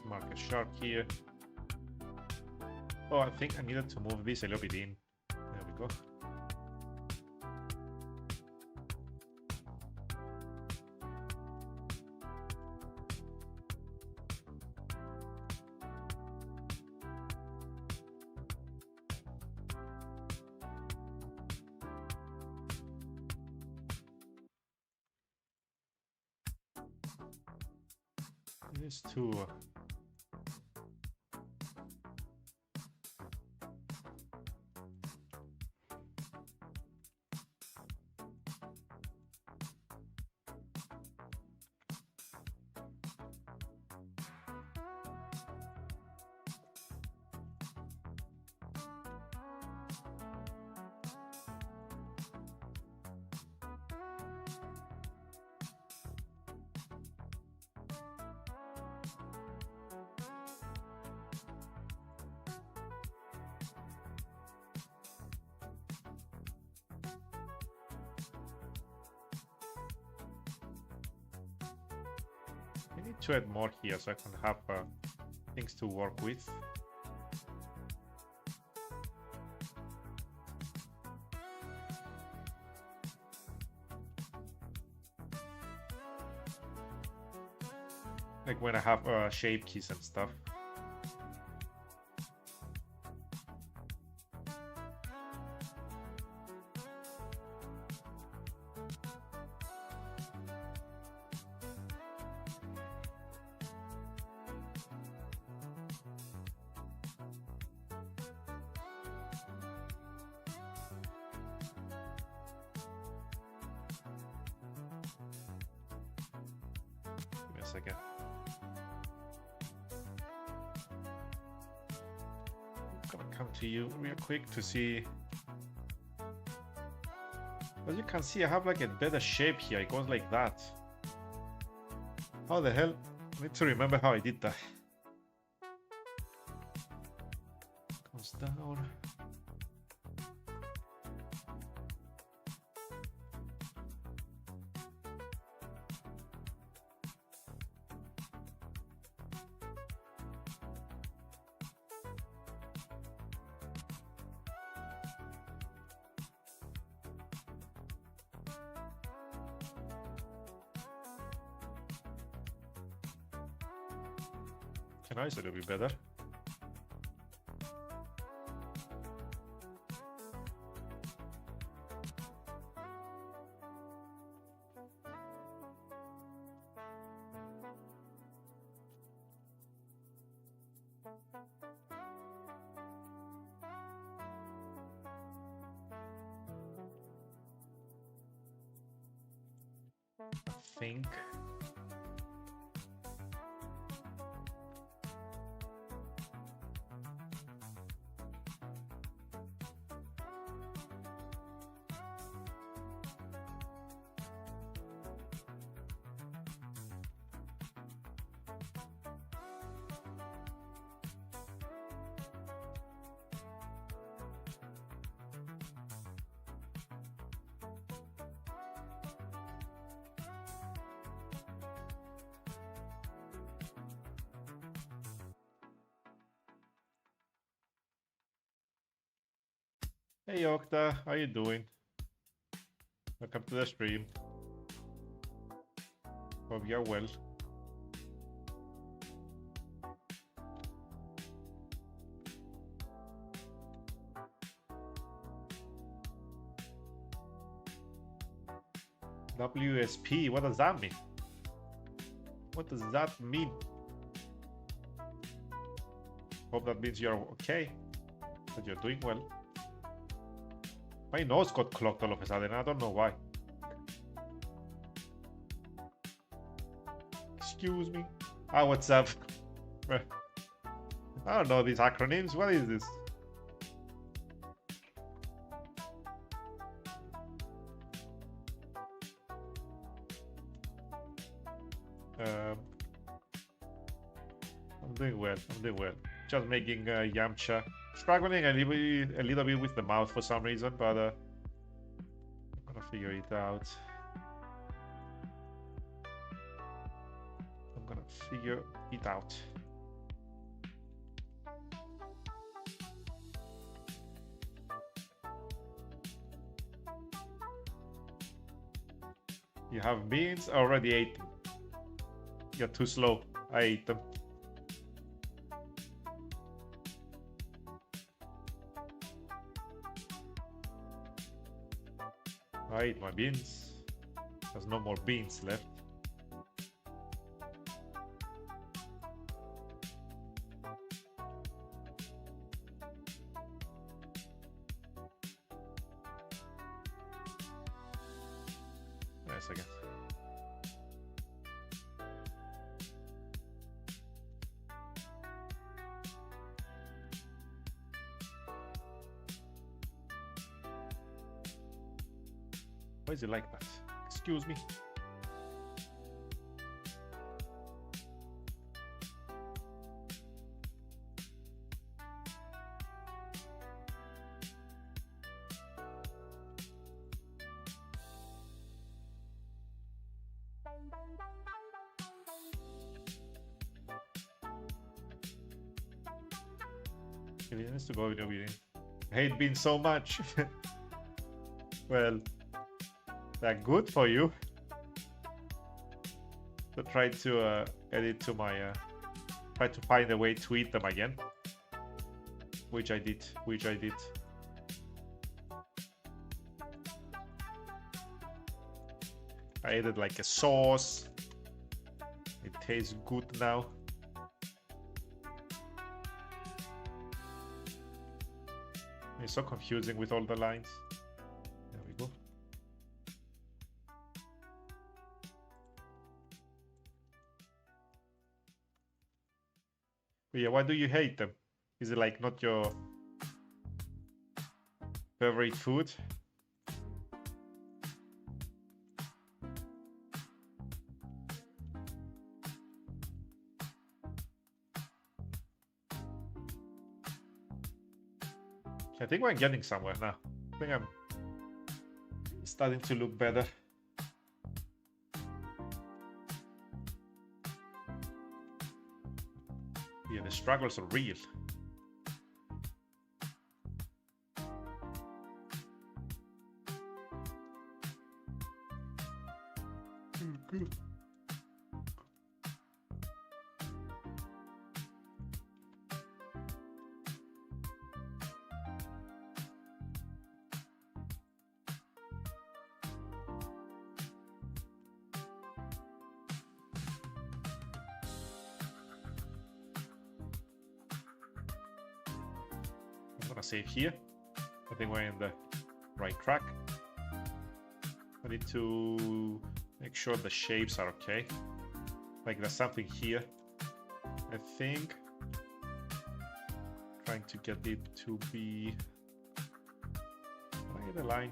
mark a shark here. Oh, I think I needed to move this a little bit in. There we go. These two. I need to add more here so I can have things to work with. Like when I have shape keys and stuff. Give me a second. I'm gonna come to you real quick to see. As you can see, I have like a better shape here. It goes like that. How the hell? I need to remember how I did that. Comes down. Can I say it'll be better? I think. Hey Okta, how you doing? Welcome to the stream. Hope you're well. WSP, what does that mean? What does that mean? Hope that means you're okay, that you're doing well. My nose got clogged all of a sudden, I don't know why. Excuse me. Ah, what's up? I don't know these acronyms, what is this? I'm doing well, Just making Yamcha. Struggling a little bit with the mouth for some reason, but I'm gonna figure it out. You have beans? I already ate them. You're too slow. I ate them. I ate my beans. There's no more beans left. Wait a second. Why is it like that? Excuse me. It needs to go with the bean. I hate beans so much. Well, they're good for you. So try to edit to my try to find a way to eat them again. Which I did. I added like a sauce. It tastes good now. It's so confusing with all the lines. There we go. But yeah, why do you hate them? Is it like not your favorite food? I think we're getting somewhere now. I think I'm starting to look better. Yeah, the struggles are real. Good. I'm gonna save here. I think we're in the right track. I need to make sure the shapes are okay. Like there's something here. I think trying to get it to be. Can I add a line?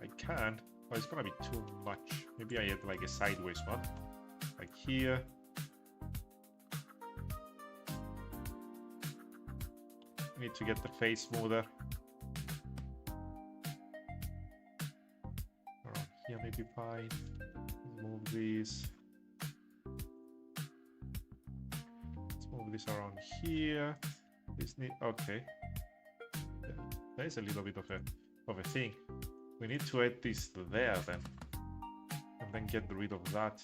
I can, but it's gonna be too much. Maybe I add like a sideways one, like here. Need to get the face smoother. Around here maybe fine. Move these. Let's move this around here. This need okay. Yeah, there is a little bit of a thing. We need to add this there then, and then get rid of that.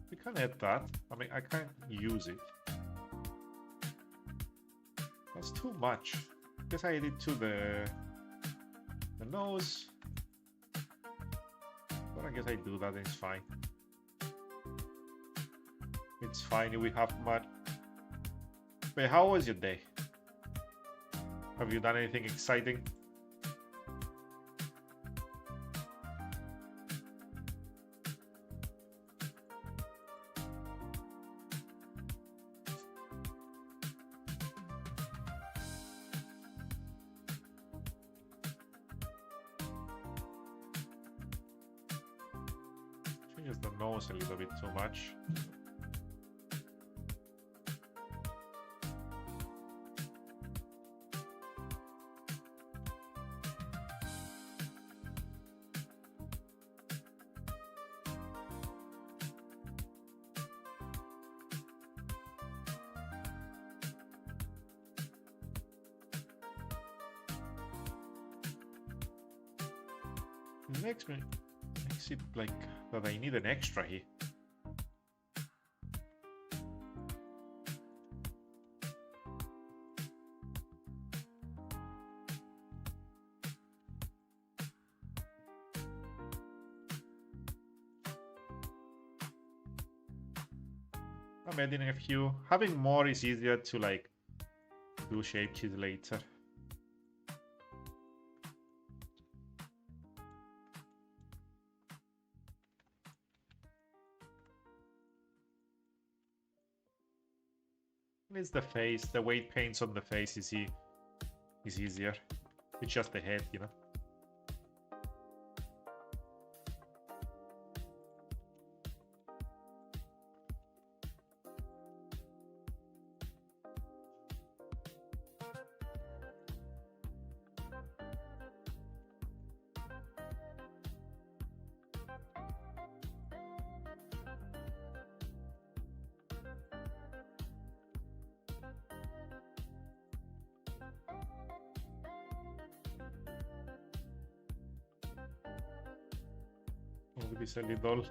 We can add that. I mean, I can't use it. That's too much. I guess I add it to the nose. But I guess I do that, it's fine. It's fine, we have much. Wait, how was your day? Have you done anything exciting? Changes the nose a little bit too much. makes it like that I need an extra here. I'm adding a few. Having more is easier to like do shape keys later. It's the face. The weight paints on the face is easier. It's just the head, you know. Maybe it's a little.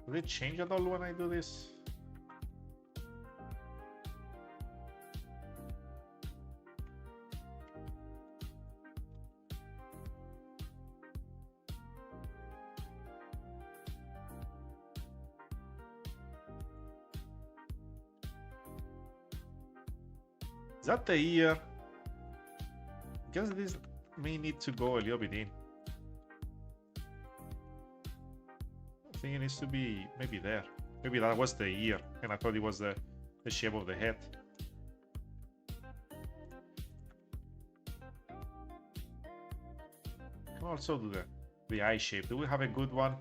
Will it change at all when I do this? Is that the ear? I guess this may need to go a little bit in. I think it needs to be maybe there. Maybe that was the ear, and I thought it was the shape of the head. Can also do the eye shape. Do we have a good one?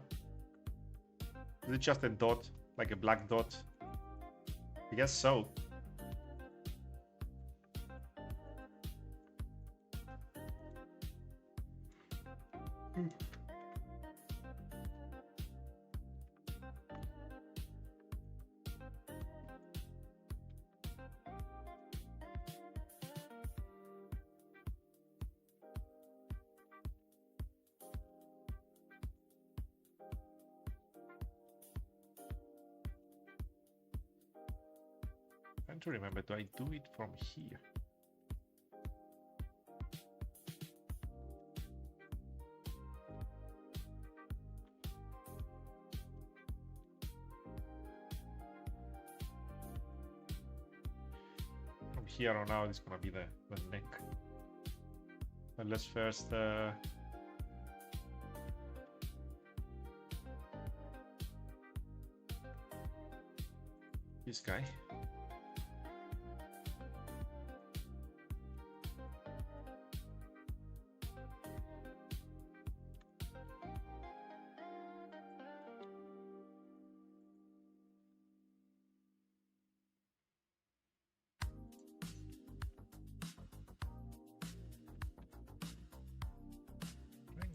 Is it just a dot, like a black dot? I guess so. Trying to remember, do I do it from here? From here on out, it's gonna be the neck. But let's first this guy.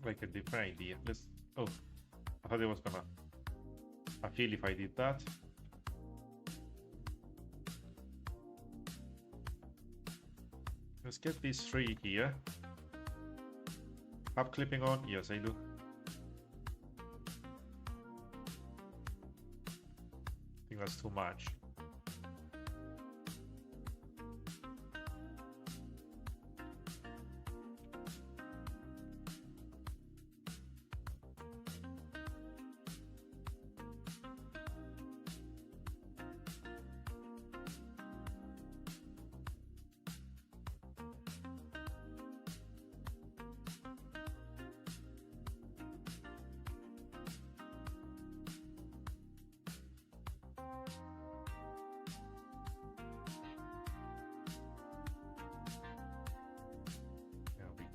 Like a different idea. Let's. Oh, I thought it was gonna. I feel if I did that. Let's get these three here. Have clipping on? Yes, I do. I think that's too much.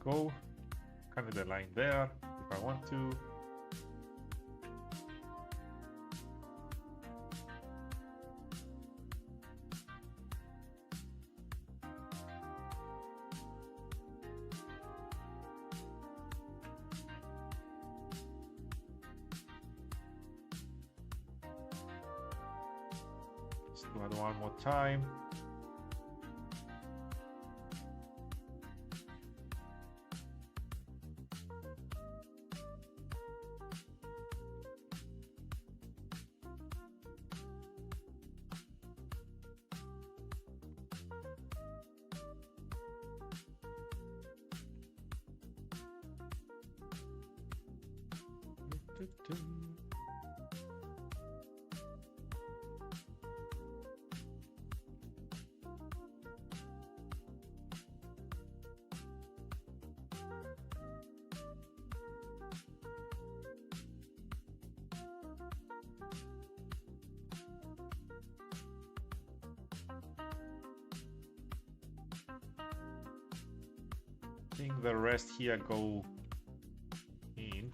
Go kind of the line there if I want to. Do it one more time. I think the rest here go in.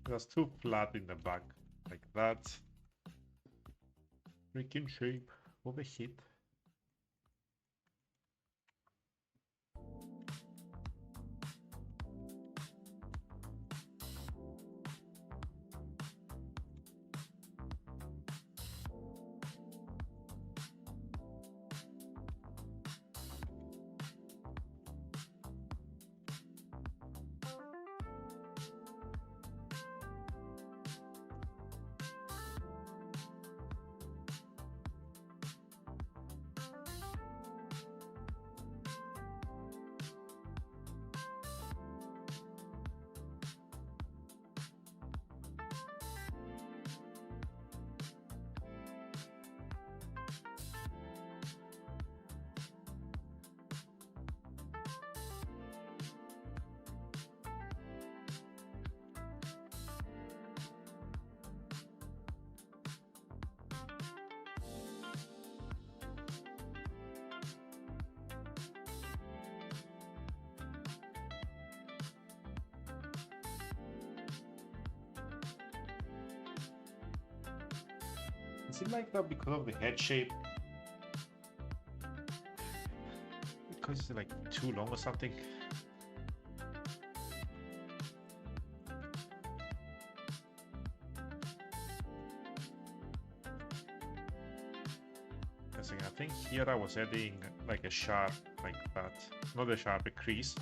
That's too flat in the back, like that. Freaking shape of a hit. Is it like that because of the head shape? Because it's like too long or something? I think here I was adding like a sharp like that. Not a sharp, a crease.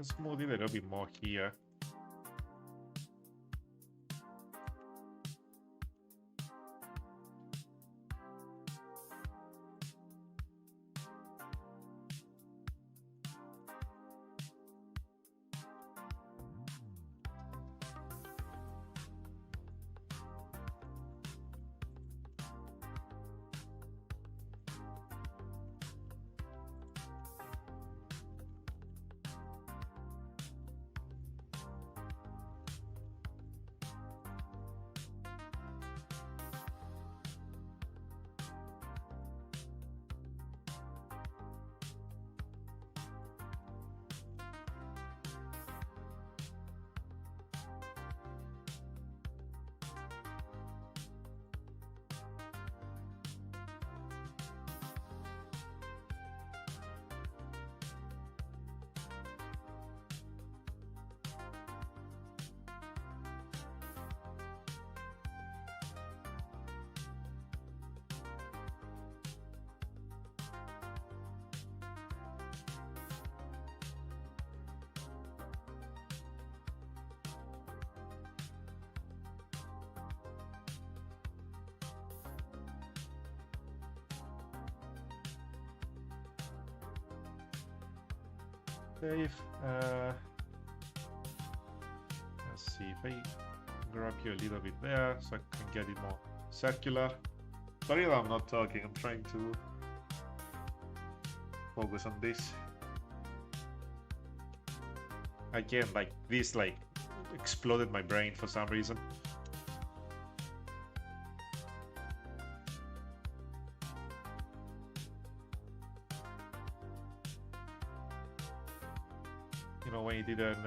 smooth it a little bit more here. Save. Let's see if I grab you a little bit there so I can get it more circular. Sorry that I'm not talking, I'm trying to focus on this. Again, like this like exploded my brain for some reason. You know, when you didn't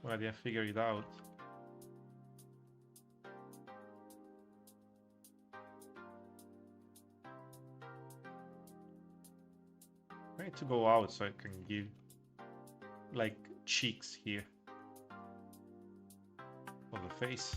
when I didn't figure it out. I need to go out so I can give like cheeks here on the face.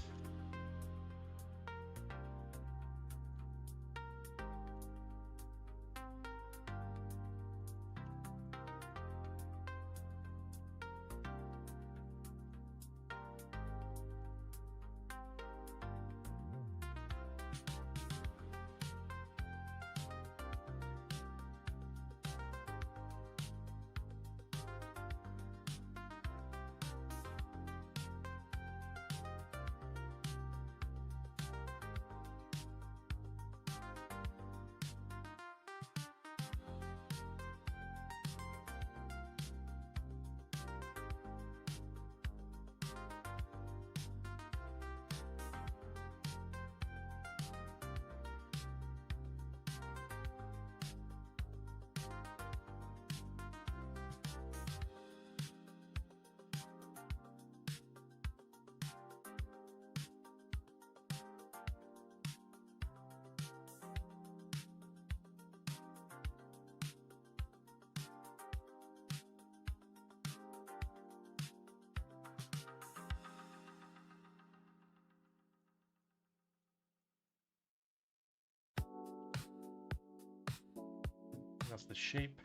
That's the shape.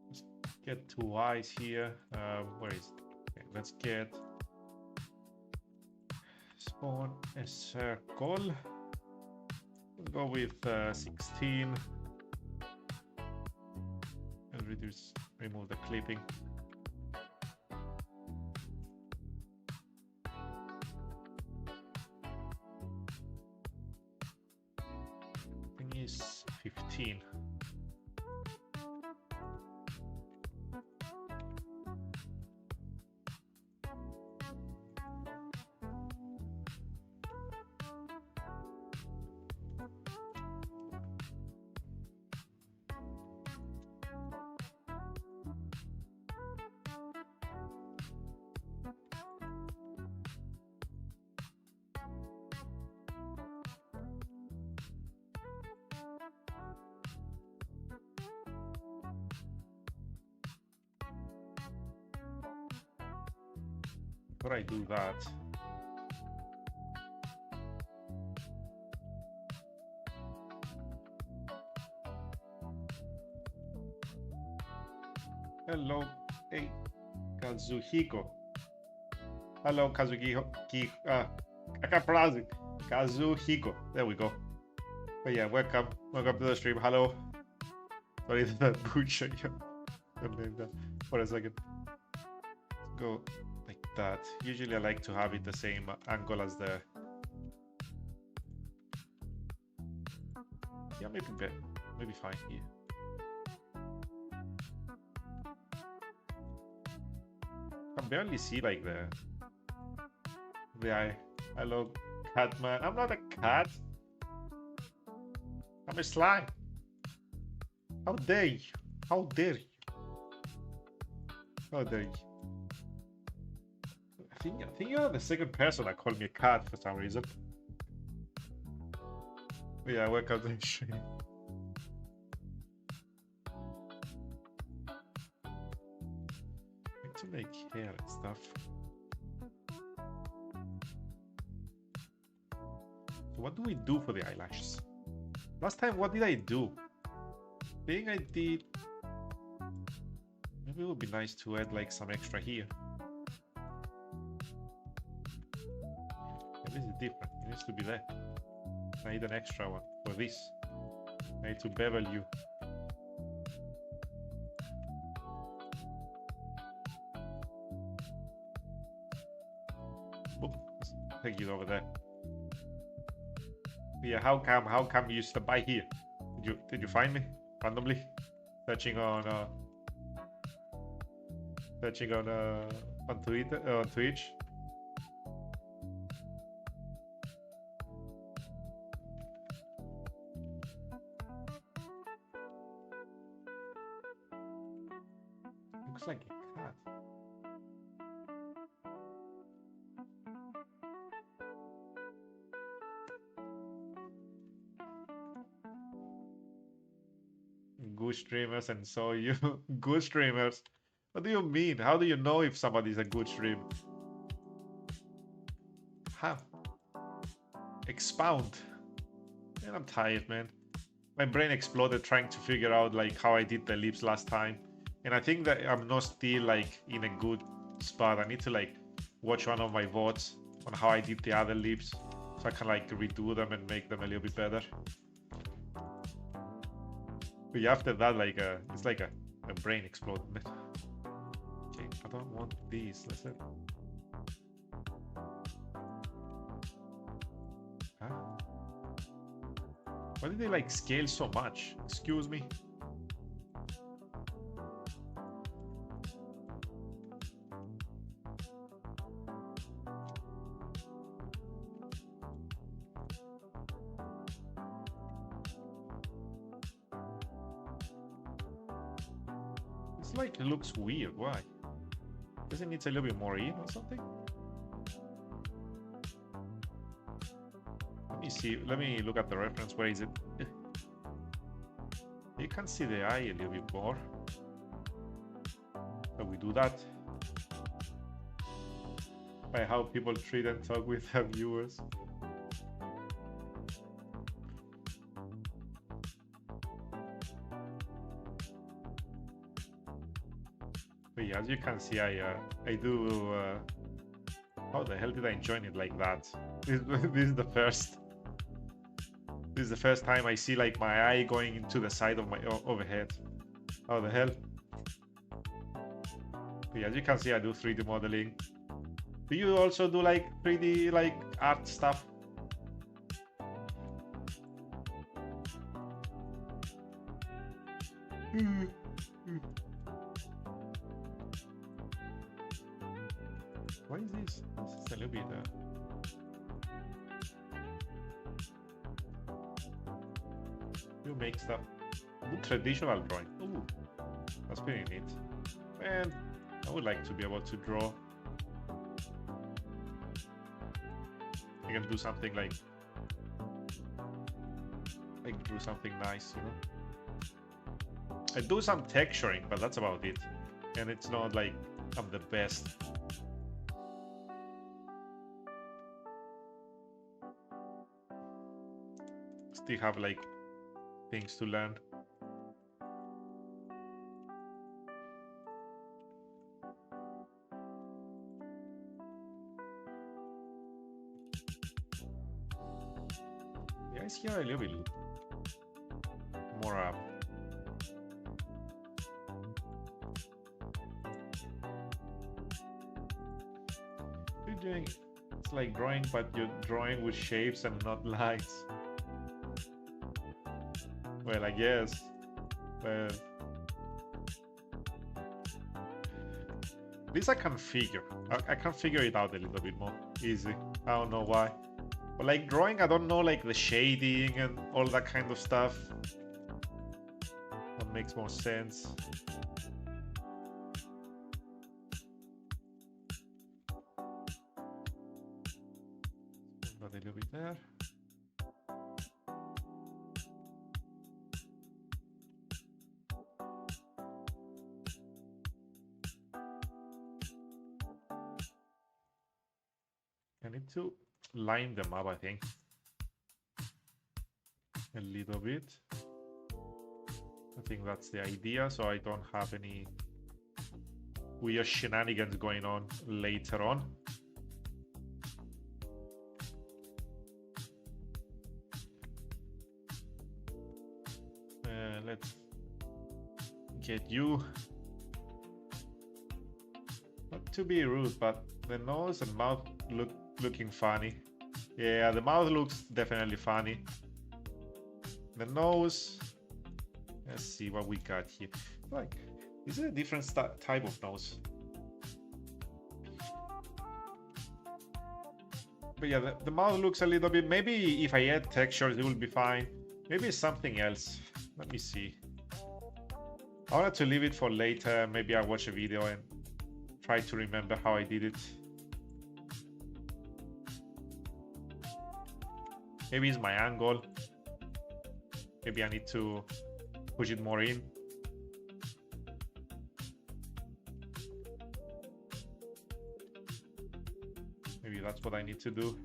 Let's get two eyes here. Where is it? Okay, let's get spawn a circle. We'll go with 16 and remove the clipping. Is 15. Before I do that, Hello. Hey, Kazuhiko. Hello, Kazuhiko. I can't pronounce it. Kazuhiko. There we go. But yeah, welcome. Welcome to the stream. Hello. Sorry that I butchered your name there for a second. Let's go like that. Usually I like to have it the same angle as the... Yeah, maybe fine here. I can barely see like the eye. Hello, cat man. I'm not a cat. I'm a slime. How dare you? How dare you? How dare you? I think you're the second person that called me a cat for some reason. Yeah, welcome to the stream. I need to make hair and stuff. So what do we do for the eyelashes? Last time, what did I do? I think I did... Maybe it would be nice to add like some extra here. This is different. It needs to be there. I need an extra one for this. I need to bevel you. Boom. Let's take it over there. Yeah, how come you used to buy here? Did you find me randomly? Searching on Twitter, on Twitch. Looks like a cat. Good streamers, and so you good streamers. What do you mean? How do you know if somebody's a good stream? How? Expound. Man, I'm tired, man. My brain exploded trying to figure out like how I did the lips last time. And I think that I'm not still like in a good spot. I need to like watch one of my VODs on how I did the other lips so I can like redo them and make them a little bit better. But yeah, after that, like it's like a brain exploded. Okay, I don't want these. Let's see. Huh? Why did they like scale so much? Excuse me. It's like it looks weird. Why? Does it need a little bit more in or something? Let me see. Let me look at the reference. Where is it? You can see the eye a little bit more. So we do that by how people treat and talk with their viewers. But yeah, as you can see, I do. How the hell did I join it like that? This is the first. This is the first time I see like my eye going into the side of my overhead. How the hell? But yeah, as you can see, I do 3D modeling. Do you also do like 3D like art stuff? What is this? This is a little bit. You make stuff. Do traditional drawing. Ooh, that's pretty neat. Man, I would like to be able to draw. I can do something like do something nice, you know. I do some texturing, but that's about it. And it's not like I'm the best. Still have like things to learn. Guys here a little bit more you're doing, it's like drawing, but you're drawing with shapes and not lines. Well, I guess, but this I can figure. I can figure it out a little bit more easy. I don't know why. But like drawing, I don't know, like the shading and all that kind of stuff. That makes more sense. That a little bit there. I need to line them up, I think, a little bit. I think that's the idea, so I don't have any weird shenanigans going on later on. Let's get you, not to be rude, but the nose and mouth looking funny. Yeah, the mouth looks definitely funny. The nose, let's see what we got here. Like, this is a different type of nose. But yeah, the mouth looks a little bit, maybe if I add textures, it will be fine. Maybe it's something else. Let me see. I wanted to leave it for later. Maybe I'll watch a video and try to remember how I did it. Maybe it's my angle. Maybe I need to push it more in. Maybe that's what I need to do.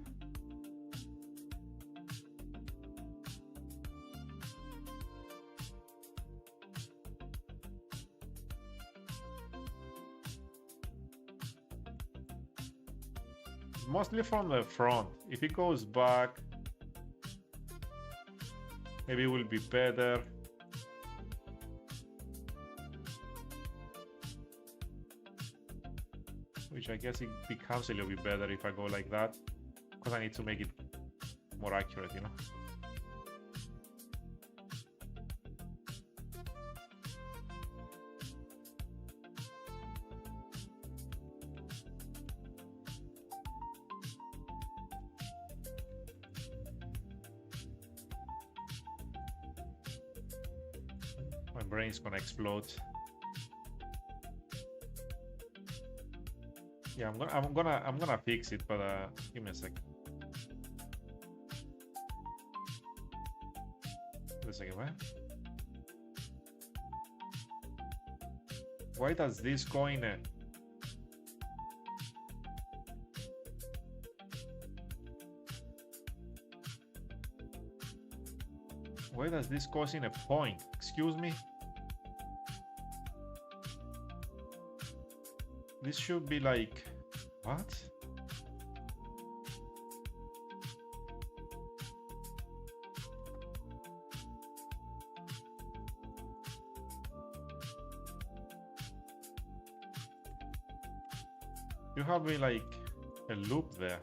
Mostly from the front. If it goes back, maybe it will be better. Which I guess it becomes a little bit better if I go like that, because I need to make it more accurate, you know. My brain's gonna explode. Yeah, I'm gonna fix it, but give me a second. Wait a second, what? Why does this go in a... Why does this go in a point? Excuse me? This should be like... What? You have me like a loop there.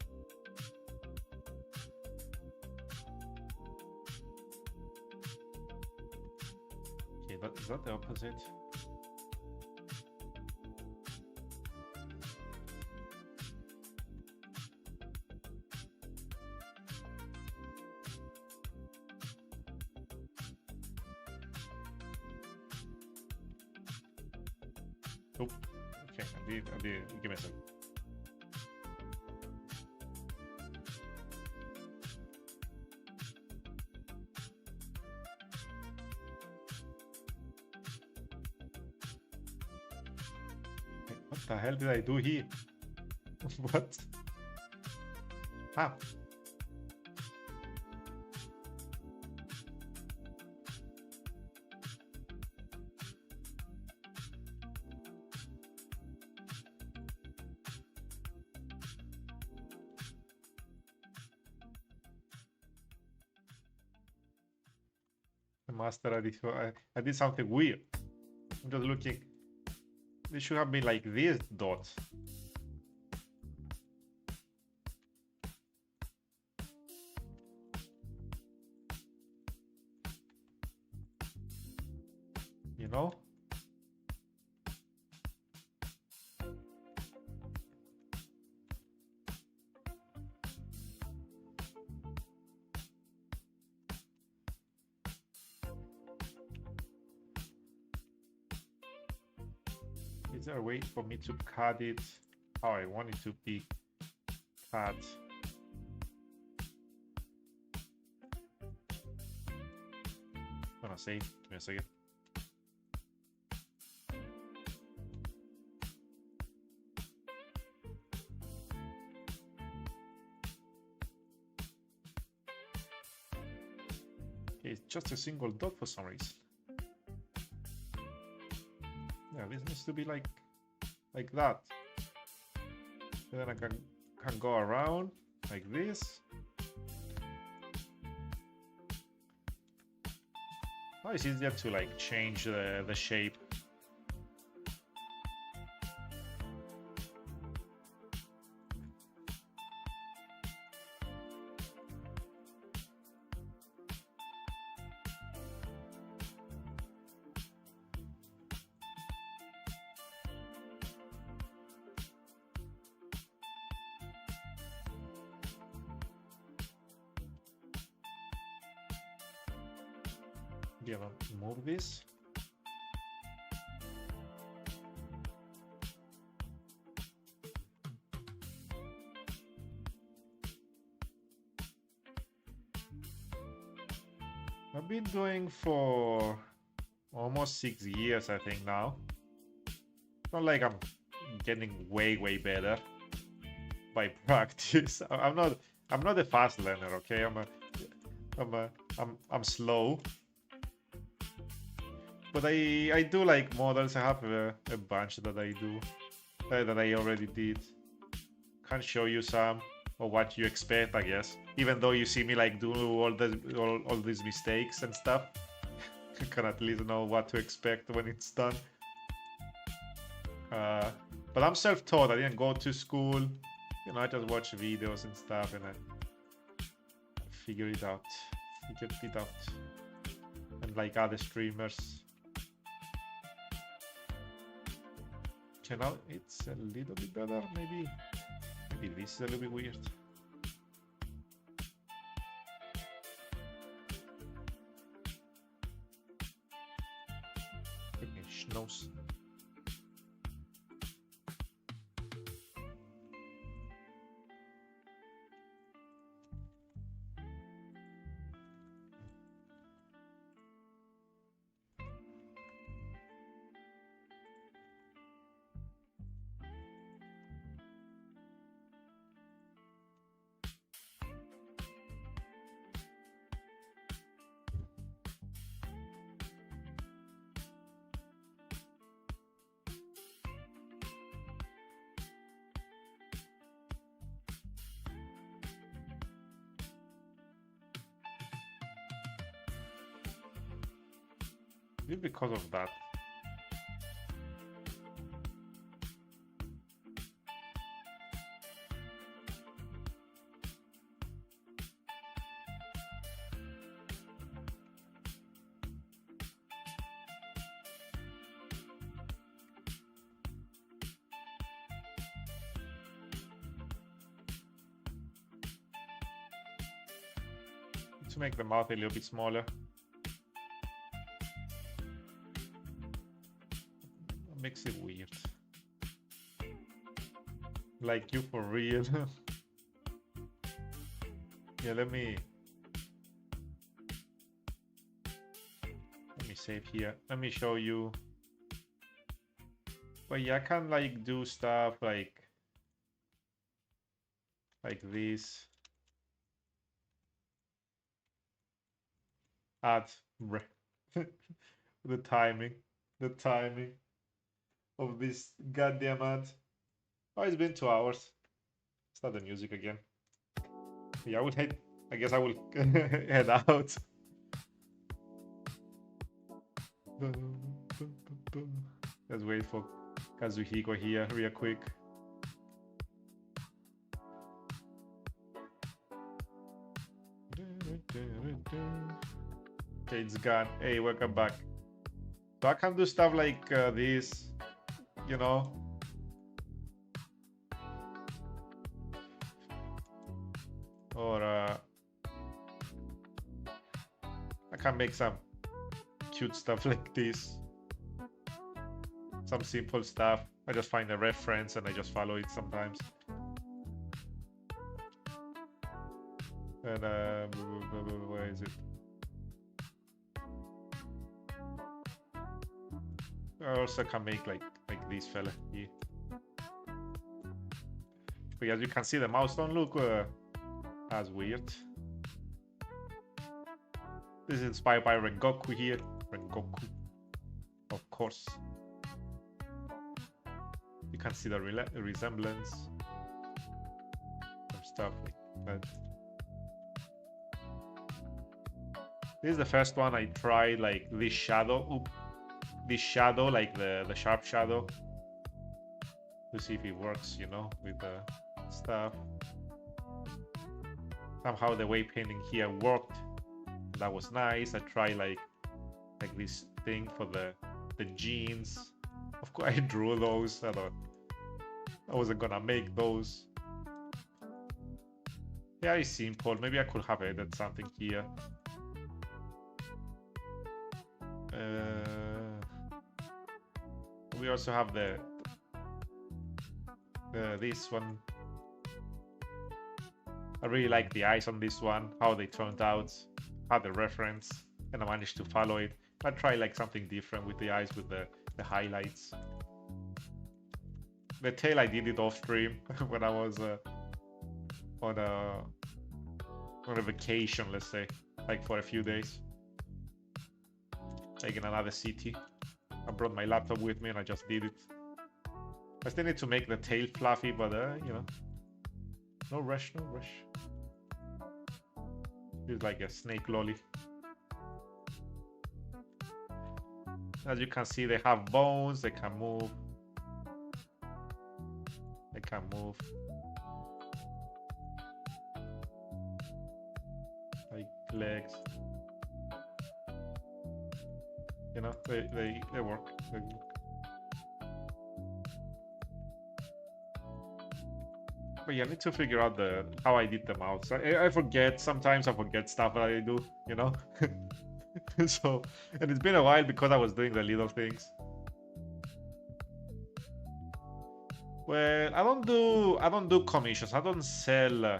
Okay, is that the opposite? Nope. Okay, I did. Give me a second. What the hell did I do here? What? Ah. master, I did something weird. I'm just looking. This should have been like this dot. You know? Is there a way for me to cut it how I want it to be cut? Gonna say, give me a second. Okay, it's just a single dot for some reason. Yeah, this needs to be like that. And then I can go around like this. Oh, it's easier to like change the shape. Yeah, move this. I've been doing for almost 6 years, I think now. Not like I'm getting way better by practice. I'm not a fast learner, okay? I'm slow. But I do like models. I have a bunch that I do that I already did. Can show you some of what you expect, I guess. Even though you see me like do all these mistakes and stuff, you can at least know what to expect when it's done. But I'm self-taught. I didn't go to school. You know, I just watch videos and stuff, and I figure it out. And like other streamers. Okay, now it's a little bit better. Maybe this is a little bit weird. Freaking nose. Maybe because of that. To make the mouth a little bit smaller. That makes it weird. Like you for real. Yeah, let me save here. Let me show you. But yeah, I can like do stuff like this. Add the timing of this goddamn ad. Oh, it's been 2 hours. Start the music again. Yeah, I guess I will head out. Let's wait for Kazuhiko here real quick. Okay, it's gone. Hey, welcome back. So I can do stuff like this, you know. Or I can make some cute stuff like this. Some simple stuff. I just find a reference and I just follow it sometimes. And where is it? I also can make like this fella here. But as you can see, the mouse don't look as weird. This is inspired by Rengoku here. Rengoku, of course. You can see the resemblance. Some stuff like that. This is the first one I tried, like this shadow. Oop. This shadow, like the sharp shadow. To see if it works, you know, with the stuff. Somehow the weight painting here worked. That was nice. I tried like this thing for the jeans. Of course, I drew those. I wasn't gonna make those. Yeah, it's simple. Maybe I could have added something here. We also have this one. I really like the eyes on this one, how they turned out, had the reference, and I managed to follow it. I tried like something different with the eyes, with the highlights. The tail, I did it off stream when I was on a vacation, let's say, like for a few days, like in another city. I brought my laptop with me and I just did it. I still need to make the tail fluffy, but you know, no rush, no rush. It's like a snake lolly. As you can see, they have bones, they can move. They can move. Like legs. You know, they work. They work. But yeah, I need to figure out how I did the mouse. I forget, sometimes I forget stuff that I do, you know? So, and it's been a while because I was doing the little things. Well, I don't do commissions. I don't sell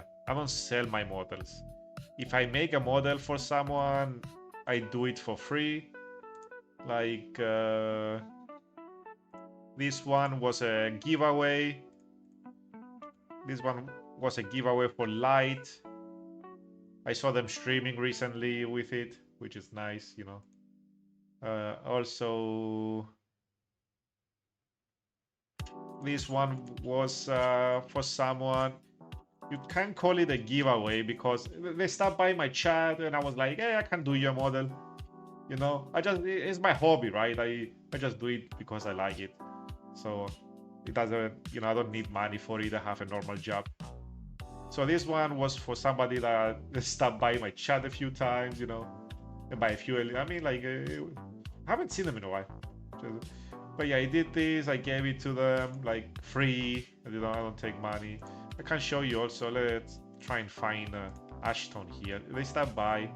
my models. If I make a model for someone, I do it for free. Like this one was a giveaway. This one was a giveaway for Light. I saw them streaming recently with it, which is nice, you know. Also, this one was for someone. You can't call it a giveaway because they stopped by my chat and I was like, hey, I can do your model. You know, it's my hobby, right? I just do it because I like it. So it doesn't, you know, I don't need money for it. I have a normal job. So this one was for somebody that stopped by my chat a few times, you know, and by a few, I mean, like, I haven't seen them in a while. But yeah, I did this. I gave it to them like free. You know, I don't take money. I can show you also. Let's try and find Ashton here. They stopped by.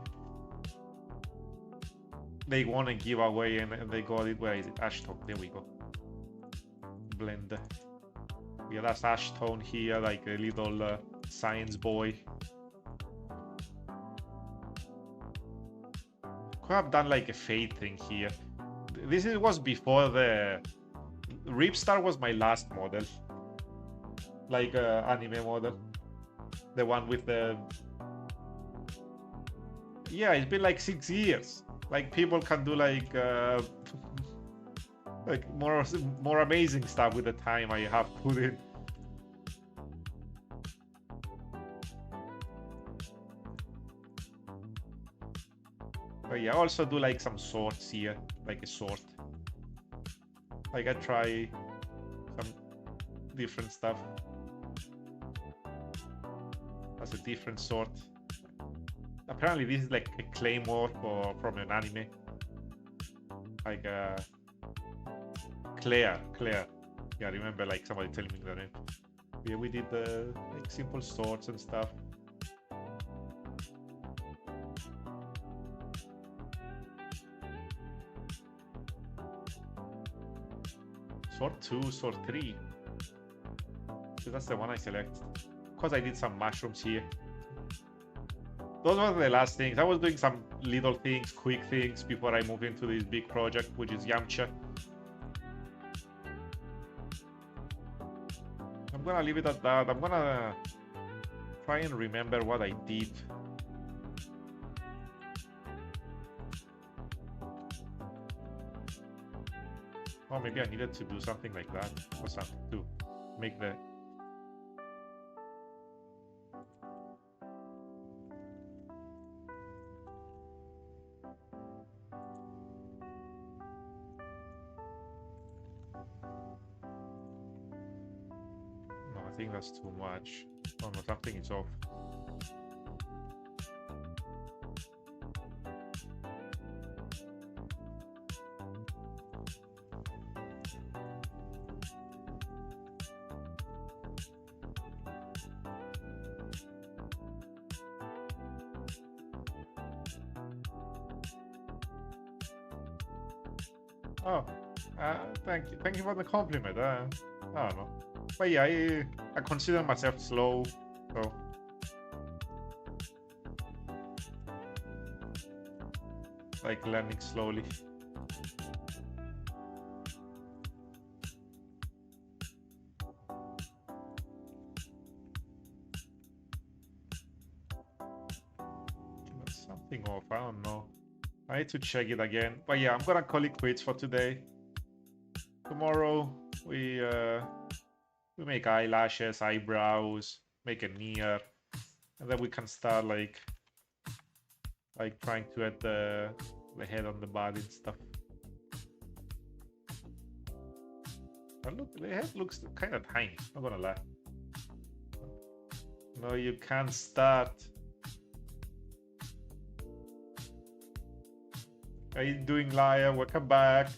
They want a giveaway and they got it. Where is it? Ashton. There we go. Blend. Yeah, that's Ashton here, like a little science boy. Could have done like a fade thing here. This was before the Ripstar was my last model, like anime model, the one with the. Yeah, it's been like 6 years. Like people can do like like more amazing stuff with the time I have put in. But yeah, I also do like some sorts here, like a sort. Like I try some different stuff. That's a different sort. Apparently this is like a claymore from an anime. Like Claire. Yeah, I remember like somebody telling me the name. Yeah, we did like simple swords and stuff. Sword 2, Sword 3. So that's the one I select. Because I did some mushrooms here. Those were the last things. I was doing some little things, quick things before I moved into this big project, which is Yamcha. I'm gonna leave it at that. I'm gonna try and remember what I did. Oh, maybe I needed to do something like that or something to make the... No, I think that's too much. Oh no, something is off. Oh, thank you for the compliment. I don't know, but yeah, I consider myself slow, so like learning slowly. There's something off. I don't know. I need to check it again. But yeah, I'm gonna call it quits for today. Tomorrow we make eyelashes, eyebrows, make an ear, and then we can start like trying to add the head on the body and stuff. But look, the head looks kind of tiny, not gonna lie. No, you can't start. How you doing, liar? Welcome back.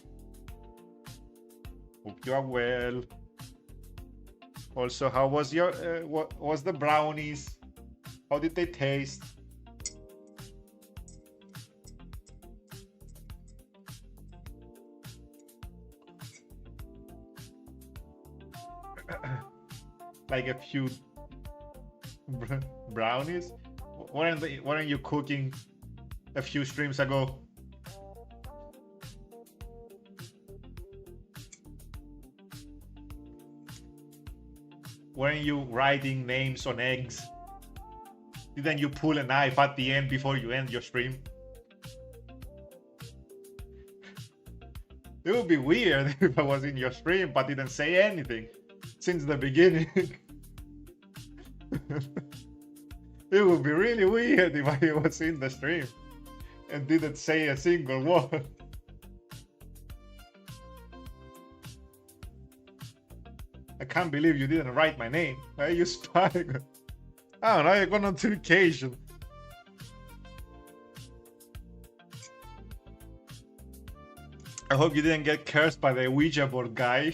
Hope you are well. Also, how was your what was the brownies? How did they taste? Like a few brownies? Weren't you cooking a few streams ago? Weren't you writing names on eggs? Didn't you pull a knife at the end before you end your stream? It would be weird if I was in your stream but didn't say anything since the beginning. It would be really weird if I was in the stream and didn't say a single word. I can't believe you didn't write my name. Why are you spying? I don't know, I got notification. I hope you didn't get cursed by the Ouija board guy.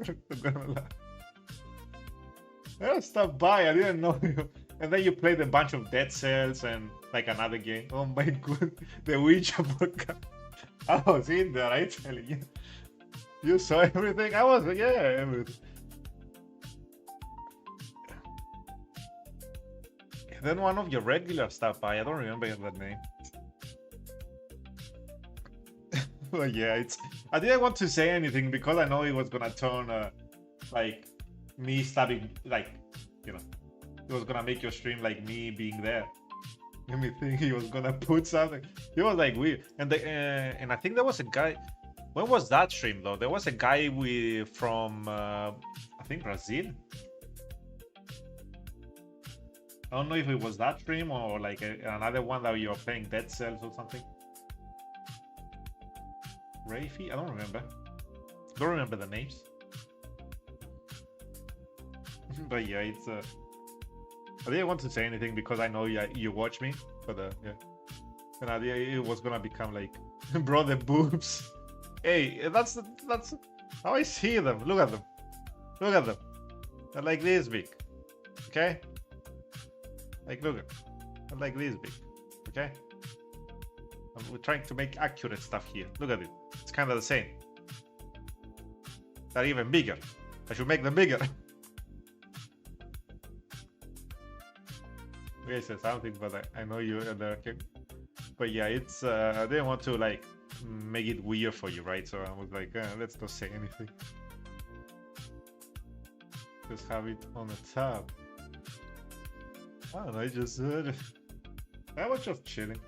I'm gonna laugh. Yeah, stop by, I didn't know you. And then you played a bunch of Dead Cells and like another game. Oh my god, the Ouija board guy. I was in there, I tell you. You saw everything? I was, yeah, everything. Then one of your regular stuff by, I don't remember that name. Well, yeah, I didn't want to say anything because I know it was gonna turn like me stabbing, like, you know, it was gonna make your stream like me being there. Let me think, he was gonna put something. It was like weird, and I think there was a guy. When was that stream though? There was a guy from I think Brazil. I don't know if it was that stream or like another one that you're playing Dead Cells or something. Rafi? I don't remember. Don't remember the names. But yeah, it's I didn't want to say anything because I know you watch me, but yeah. And it was gonna become like, bro, the boobs. Hey, that's how I see them. Look at them. Look at them. They're like this big. Okay? Like look at them. They're like this big. Okay? We're trying to make accurate stuff here. Look at it. It's kind of the same. They're even bigger. I should make them bigger. Okay, say something, but I know you are there. Okay. But yeah, it's I didn't want to like make it weird for you, right? So I was like, let's not say anything. Just have it on the top. I don't know, I was just chilling.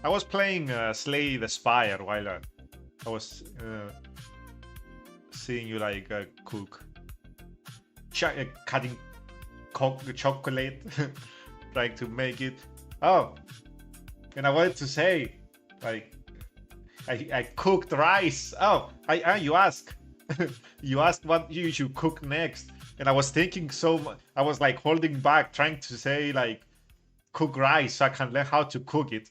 I was playing Slay the Spire while I was seeing you like cook, cutting chocolate, trying to make it. Oh, and I wanted to say, like, I cooked rice. Oh, you ask, you asked what you should cook next, and I was thinking so much. I was like holding back, trying to say like cook rice so I can learn how to cook it.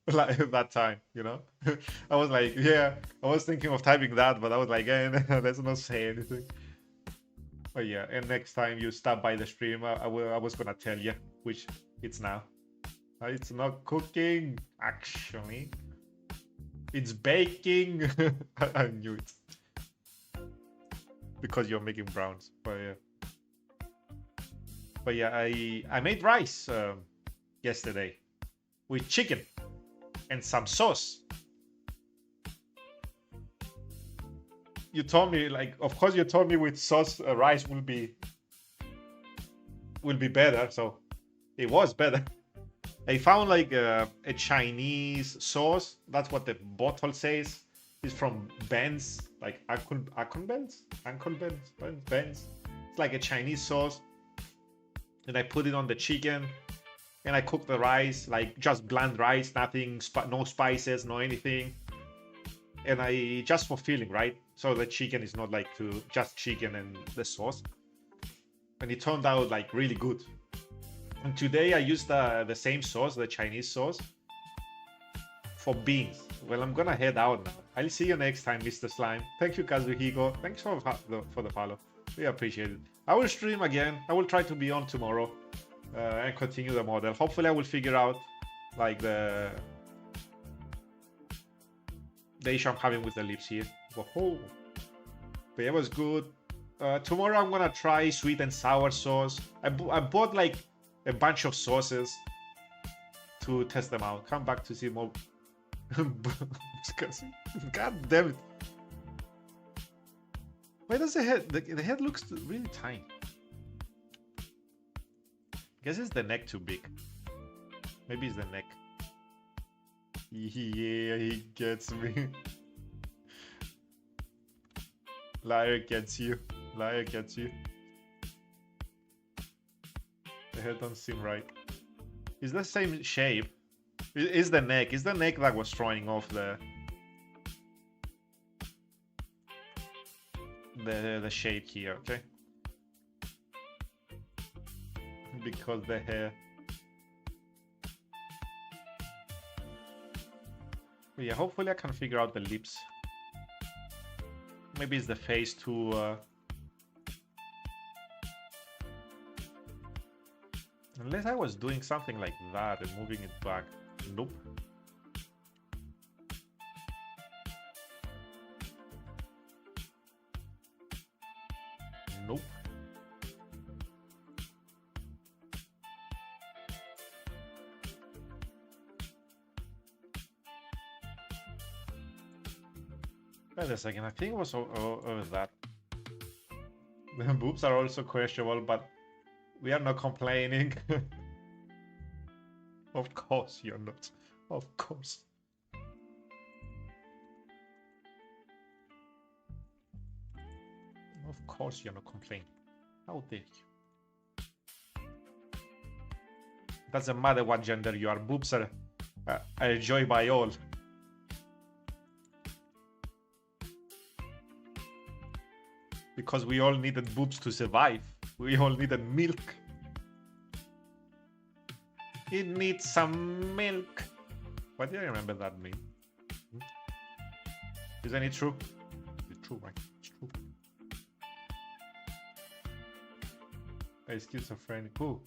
Like that time, you know. I was like, yeah, I was thinking of typing that, but I was like, let's not say anything. But yeah, and next time you stop by the stream, I was gonna tell you which it's now. It's not cooking, actually. It's baking. I knew it. Because you're making browns. But yeah, I made rice yesterday with chicken and some sauce. You told me, like, of course you told me with sauce rice will be better, so it was better. I found like a Chinese sauce. That's what the bottle says. It's from Ben's, like Uncle Ben's. It's like a Chinese sauce. And I put it on the chicken, and I cook the rice, like just bland rice, nothing, no spices, no anything. And I just for feeling, right? So the chicken is not like just chicken and the sauce. And it turned out like really good. And today I used the same sauce, the Chinese sauce, for beans. Well, I'm gonna head out now. I'll see you next time, Mr. Slime. Thank you, Kazuhiko. Thanks for the follow. We appreciate it. I will stream again. I will try to be on tomorrow and continue the model. Hopefully I will figure out like the issue I'm having with the lips here. Whoa. But it was good. Tomorrow I'm gonna try sweet and sour sauce. I bought like a bunch of sauces to test them out. Come back to see more. God damn it. Why does the head looks really tiny? Guess it's the neck too big. Maybe it's the neck. Yeah, he gets me. Liar gets you. Liar gets you. The head don't seem right. It's the same shape. It's the neck. It's the neck that was throwing off the shape here, okay? Because the hair. But yeah, hopefully I can figure out the lips. Maybe it's the face too. Unless I was doing something like that and moving it back. Nope. Nope. Wait a second, I think it was over that. The boobs are also questionable, but we are not complaining. Of course you're not. Of course. Of course you're not complaining. How dare you? Doesn't matter what gender you are. Boobs are enjoyed by all. Because we all needed boobs to survive. We all needed milk. It needs some milk. Why did I remember that meme? Isn't it true? It's true, right? It's true. Hey, schizophrenic. Who?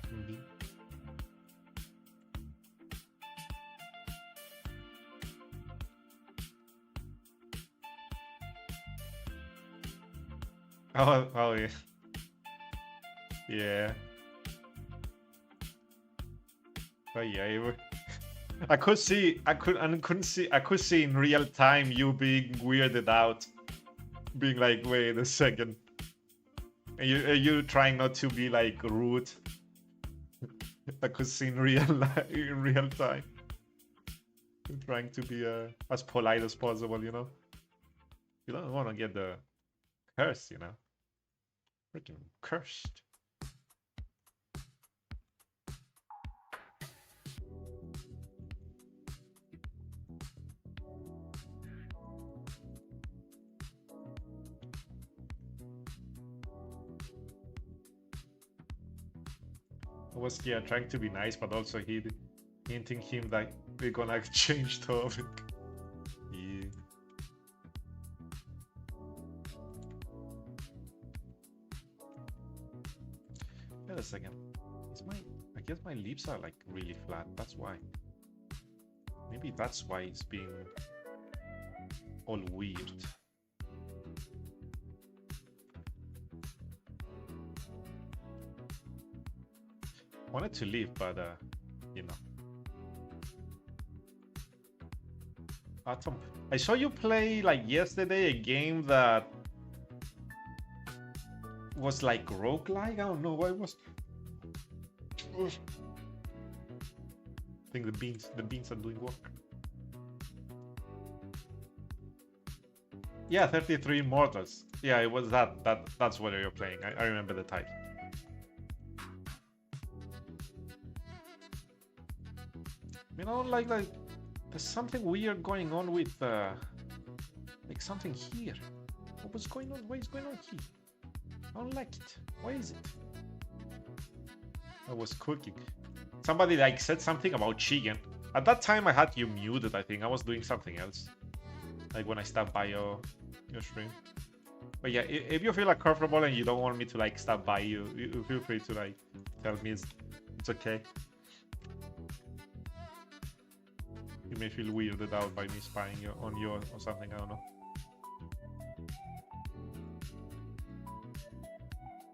Mm-hmm. Oh yeah. Yeah. But yeah, I could see in real time you being weirded out, being like, wait a second, and you trying not to be like rude. I could see in real time, you're trying to be as polite as possible, you know. You don't want to get the curse, you know. Freaking cursed. I was trying to be nice, but also hinting him that we're gonna change topic. Yeah. Wait a second. I guess my lips are like really flat. That's why. Maybe that's why it's being all weird. Wanted to leave, but you know. Atom, I saw you play like yesterday a game that was like roguelike. I don't know why it was. I think the beans are doing work. Yeah, 33 Mortals. Yeah, it was that's what you're playing. I remember the title. You know, like there's something weird going on with like something here. What's going on? What is going on here? I don't like it. Why is it? I was cooking. Somebody like said something about chicken. At that time I had you muted, I think. I was doing something else. Like when I stopped by your stream. But yeah, if you feel like comfortable and you don't want me to like stop by you feel free to like tell me it's okay. You may feel weirded out by me spying on you or something, I don't know.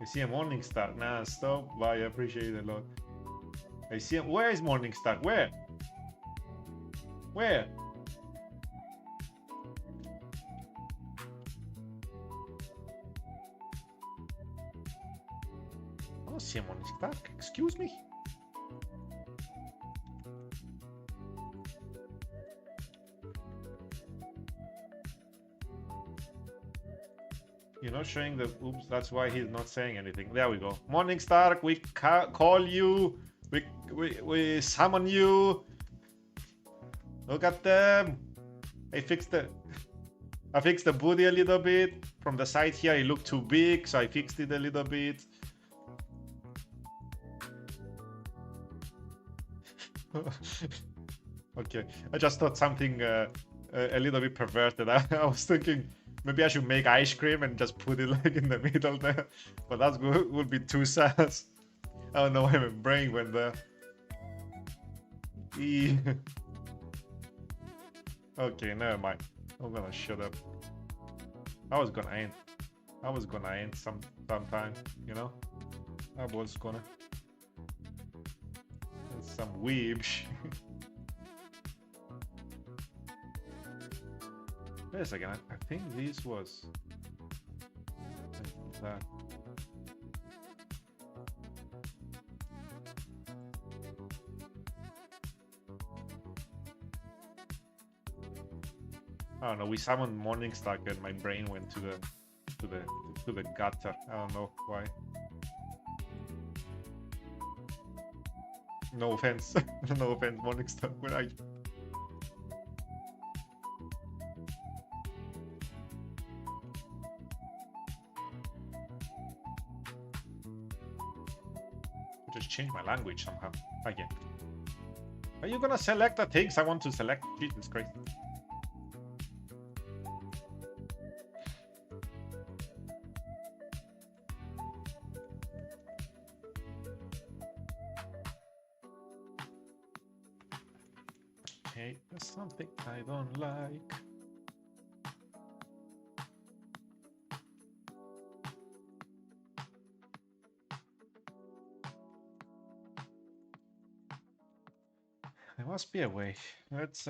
I see a morning star. Nah, stop. Bye, I appreciate it a lot. I see him. Where is morning star? Where? Where? I don't see a morning star. Excuse me. You're not showing the oops, that's why he's not saying anything. There we go. Morning Star, we call you. We summon you. Look at them. I fixed the booty a little bit. From the side here it looked too big, so I fixed it a little bit. Okay, I just thought something a little bit perverted. I was thinking maybe I should make ice cream and just put it like in the middle there, but that would be too sad. I don't know why my brain went there. Okay, never mind. I'm gonna shut up. I was gonna end sometime, you know. I was gonna. Some weeb shit. Wait a second, I think this was that. I don't know. We summoned Morningstar and my brain went to the gutter. I don't know why. No offense. No offense, Morningstar. Where are you? Just change my language somehow. Again. Are you gonna select the things I want to select? Jesus Christ. Okay, there's something I don't like. There must be a way. Let's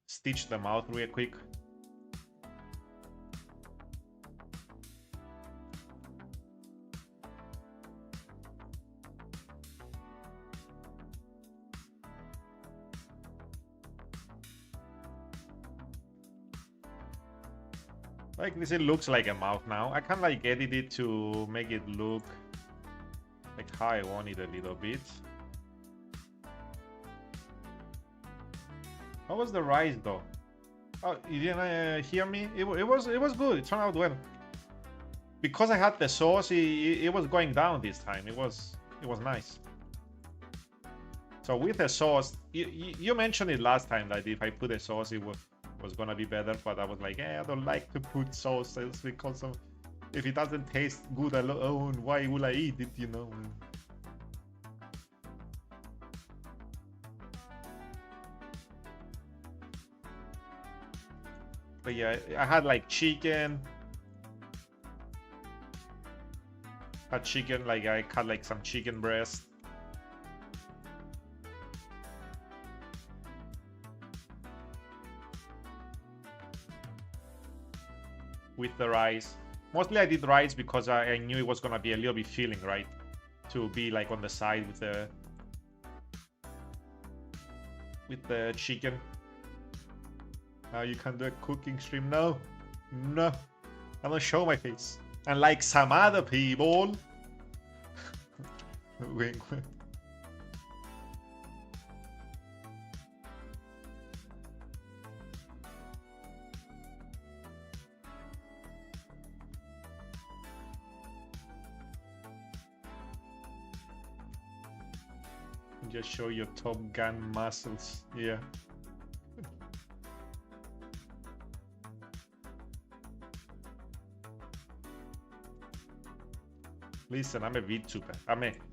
stitch them out real quick. Like this, it looks like a mouth now. I can like edit it to make it look like how I want it a little bit. How was the rice though? Oh, you didn't hear me? It was good. It turned out well. Because I had the sauce, it was going down this time. It was nice. So with the sauce, you mentioned it last time that if I put a sauce, it was gonna be better. But I was like, I don't like to put sauces because of if it doesn't taste good alone, why will I eat it? You know. But yeah, I had like chicken. Had chicken, like I cut like some chicken breast. With the rice. Mostly I did rice because I knew it was gonna be a little bit filling, right? To be like on the side with the chicken. You can do a cooking stream. No, I'm gonna show my face. And like some other people. Wink. Just show your Top Gun muscles. Yeah. Listen, I'm a Vtuber.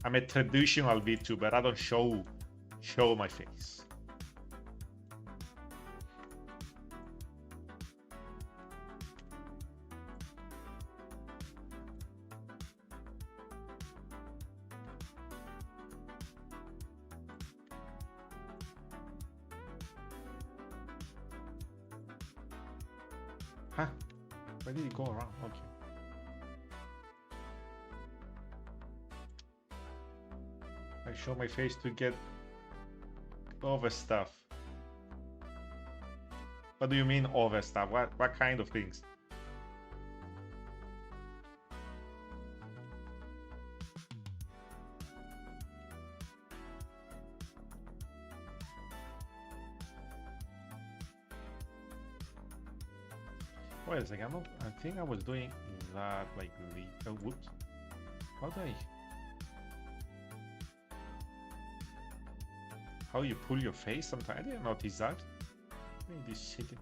I'm a traditional Vtuber. I don't show my face. Huh? Where did it go around? Okay. I show my face to get over stuff. What do you mean over stuff? What kind of things? Wait a second, I think I was doing that like the whoops. How do I? How you pull your face sometimes? I didn't notice that. Maybe this chicken.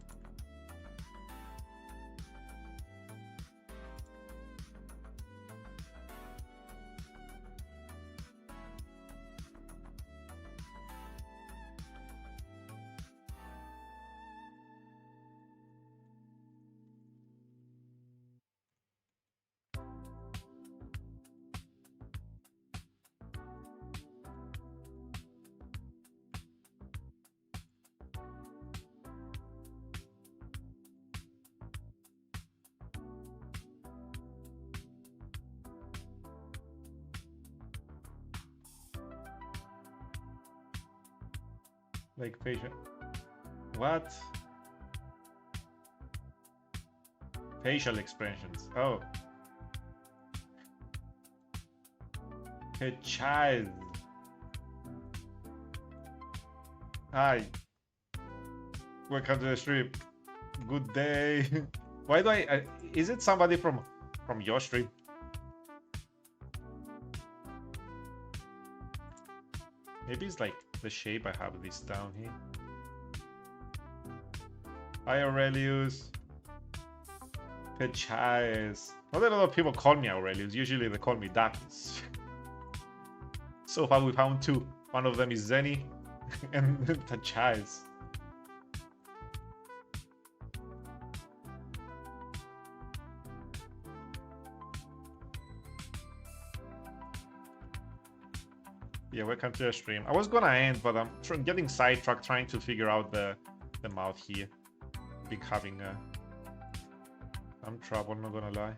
Like facial. What? Facial expressions. Oh. A child. Hi. Welcome to the stream. Good day. Why do I is it somebody from your stream? Maybe it's like the shape I have this down here. Hi Aurelius. Pechais. Not a lot of people call me Aurelius. Usually they call me Darkness. So far we found two. One of them is Zenny and Pechais. Yeah, welcome to the stream. I was gonna end, but I'm getting sidetracked trying to figure out the mouth here. Been having some trouble, not gonna lie.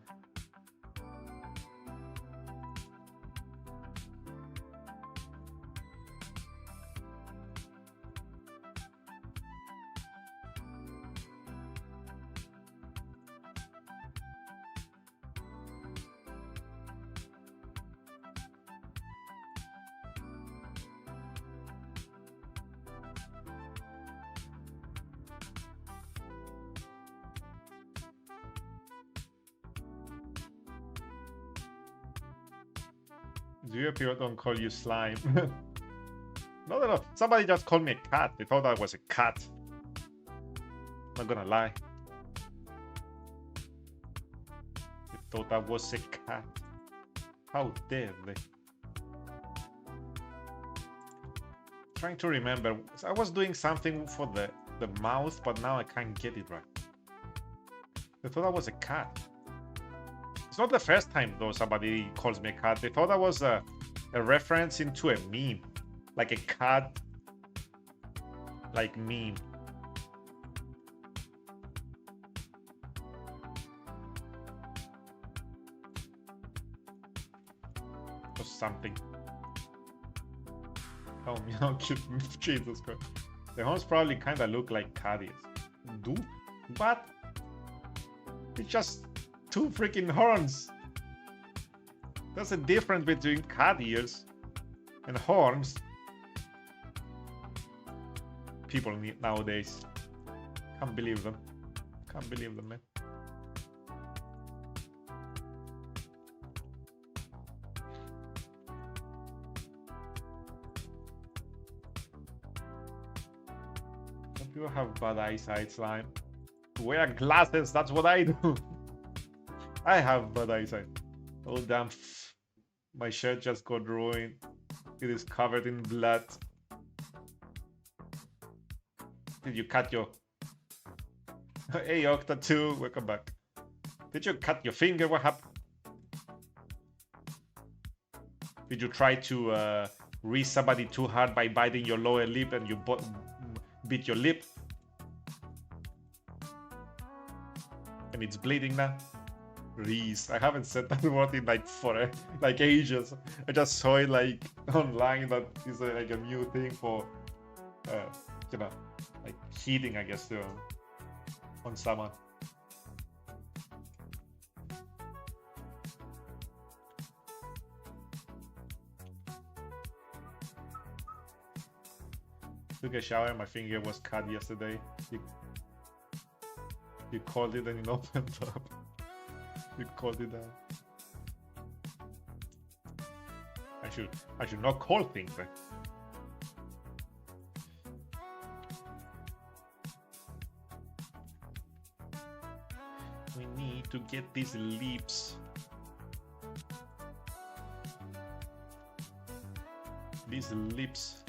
Do you appear don't call you slime? No. Somebody just called me a cat. They thought I was a cat. Not gonna lie. They thought I was a cat. How dare they? Trying to remember. I was doing something for the mouth, but now I can't get it right. They thought I was a cat. It's not the first time though somebody calls me a cat. They thought that was a reference into a meme. Like a cat like meme. Or something. Oh meow, Jesus Christ. The horns probably kinda look like cat ears. Do? What? It's just two freaking horns. There's a difference between cat ears and horns. People nowadays. Can't believe them. Can't believe them, man. Some people have bad eyesight, slime. Wear glasses, that's what I do. I have bad eyesight. Oh damn, my shirt just got ruined. It is covered in blood. Did you cut your... Hey Octa 2, welcome back. Did you cut your finger? What happened? Did you try to reach somebody too hard by biting your lower lip and you bit your lip? And it's bleeding now? Reese. I haven't said that word in like ages. I just saw it like online that is like a new thing for you know, like hitting, I guess, on someone. Took a shower, my finger was cut yesterday. You called it and it opened up. You called it that. I should not call things, right? We need to get these lips. These lips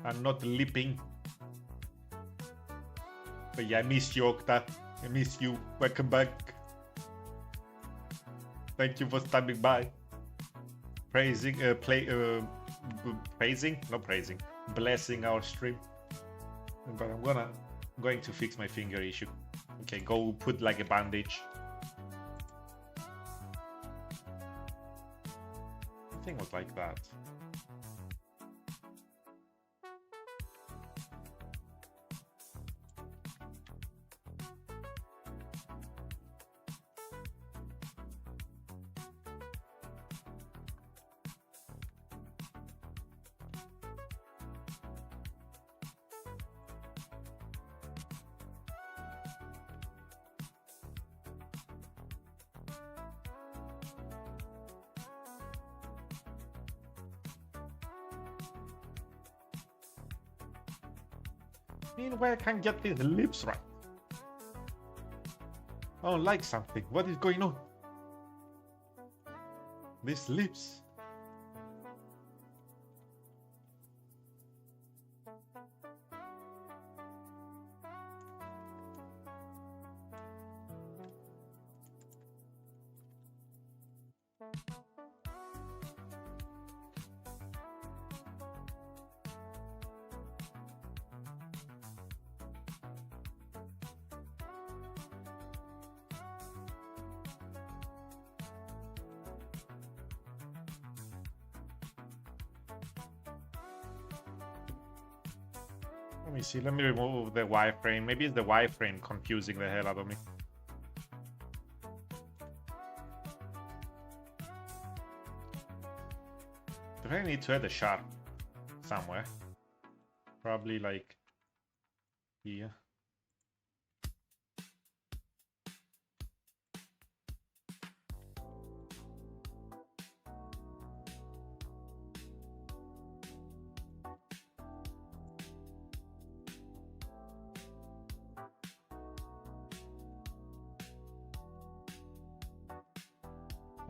are not lipping. But yeah, I miss you, Octa. I miss you. Welcome back. Thank you for stopping by. Praising, not praising, blessing our stream. But I'm going to fix my finger issue. Okay, go put like a bandage. I think it was like that. Meanwhile, I can't get these lips right. I don't like something. What is going on? These lips. Let me see. Let me remove the wireframe. Maybe it's the wireframe confusing the hell out of me. I need to add a sharp somewhere. Probably like here.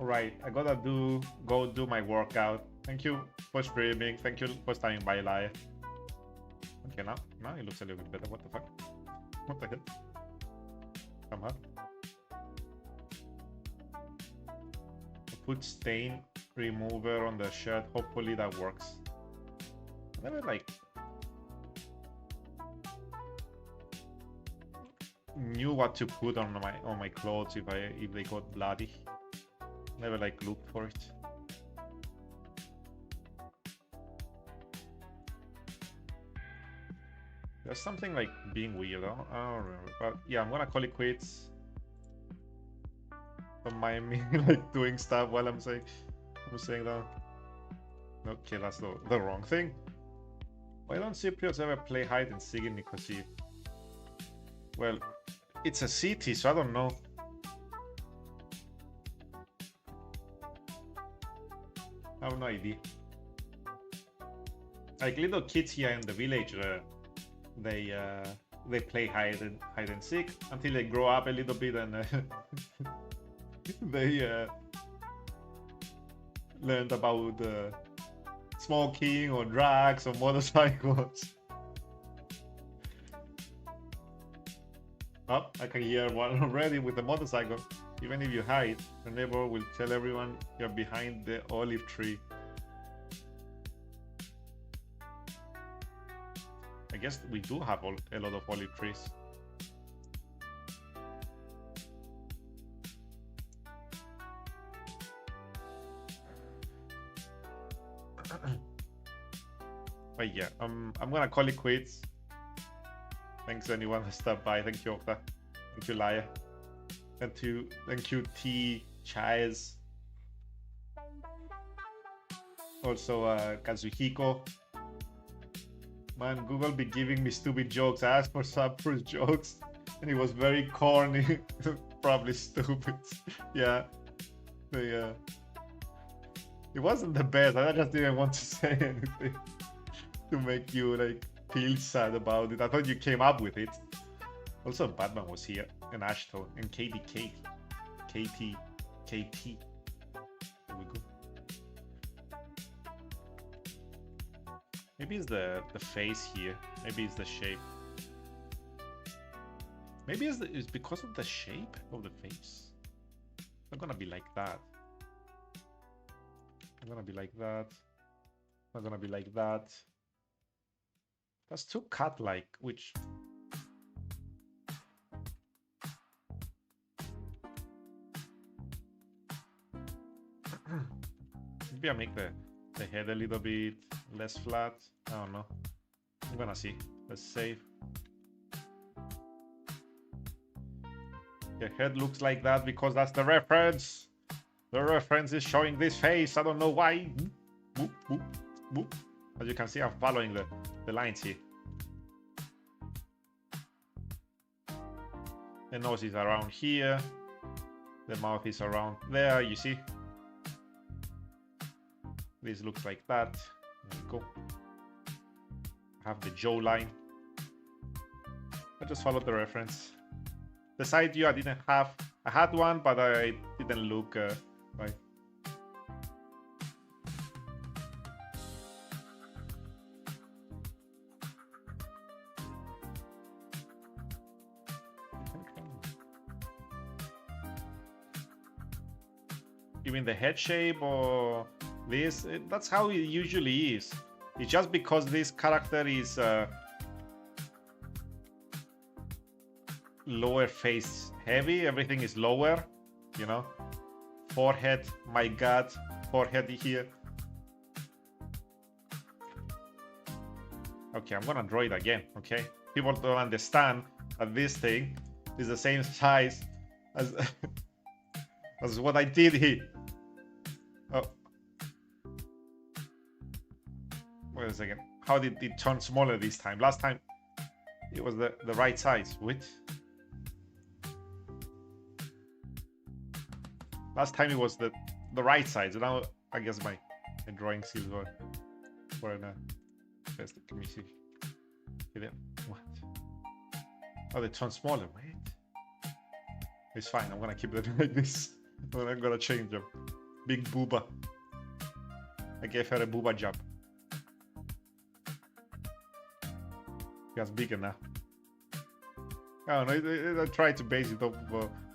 Alright, I gotta go do my workout. Thank you for streaming. Thank you for staying by live. Okay, now it looks a little bit better. What the fuck? What the hell? Somehow. Put stain remover on the shirt. Hopefully that works. I never like knew what to put on my clothes if they got bloody. Never like looked for it. There's something like being weird. I don't remember, but yeah, I'm gonna call it quits. Don't mind me like doing stuff while I'm saying that. Okay, that's the wrong thing. Why don't Cypriots ever play hide and seek in Nicosia? Well, it's a city, so I don't know. I have no idea. Like little kids here in the village, they play hide and seek until they grow up a little bit and they learned about smoking or drugs or motorcycles. Oh, I can hear one already with the motorcycle. Even if you hide, the neighbor will tell everyone you're behind the olive tree. I guess we do have a lot of olive trees. But yeah, I'm gonna call it quits. Thanks anyone who stopped by. Thank you, Okta. Thank you, Laya. Thank you, T. Chaz. Also, Kazuhiko. Man, Google be giving me stupid jokes. I asked for Subproof jokes, and it was very corny. Probably stupid. Yeah. It wasn't the best. I just didn't want to say anything to make you like feel sad about it. I thought you came up with it. Also, Batman was here, and Ashton, and KDK, KT. There we go. Maybe it's the face here. Maybe it's the shape. Maybe it's because of the shape of the face. It's not gonna be like that. It's gonna be like that. It's not gonna be like that. That's too cat-like, which... Maybe I make the head a little bit less flat. I don't know. I'm gonna see. Let's save. The head looks like that because that's the reference. The reference is showing this face. I don't know why. Boop, boop, boop. As you can see, I'm following the lines here. The nose is around here. The mouth is around there, you see? This looks like that. There we go. I have the jawline. I just followed the reference. The side view I didn't have. I had one, but I didn't look right. Even the head shape or this, that's how it usually is. It's just because this character is lower face heavy, everything is lower, you know. Forehead, my god, forehead here. Okay, I'm gonna draw it again, okay? People don't understand that this thing is the same size as as what I did here. Oh. Wait a second. How did it turn smaller this time? Last time it was the right size. Wait. Last time it was the right size. Now I guess my drawing skills were in a best. Let me see. What? Oh, they turn smaller. Wait. It's fine. I'm gonna keep them like this. I'm not gonna change them. Big booba. I gave her a booba job. That's bigger now. I don't know. I tried to base it off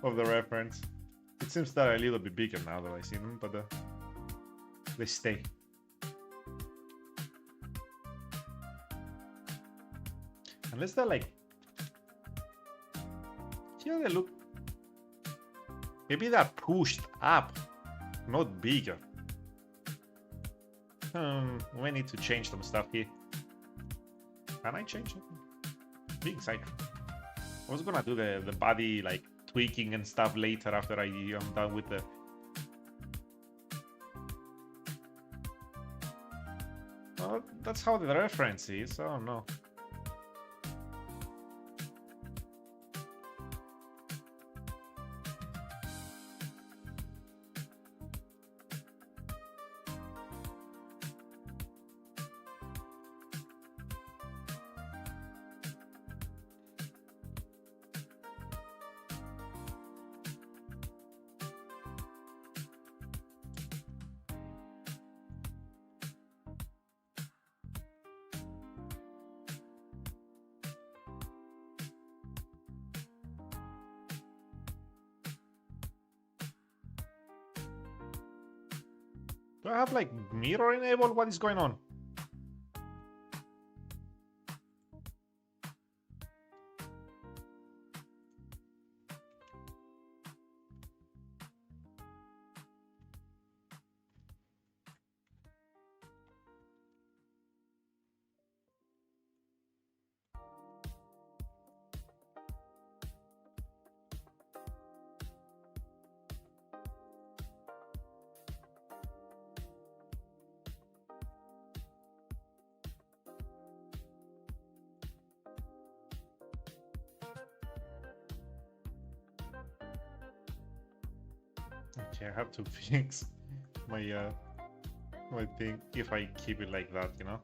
of the reference. It seems that a little bit bigger now that I see them, but they stay. Unless they're like, here they look. Maybe they're pushed up, not bigger. We need to change some stuff here. Can I change it? Big side. I was gonna do the body like tweaking and stuff later after I'm done with the. Well, that's how the reference is. I don't know. Do I have like mirror enabled? What is going on? Okay, I have to fix my my thing if I keep it like that, you know.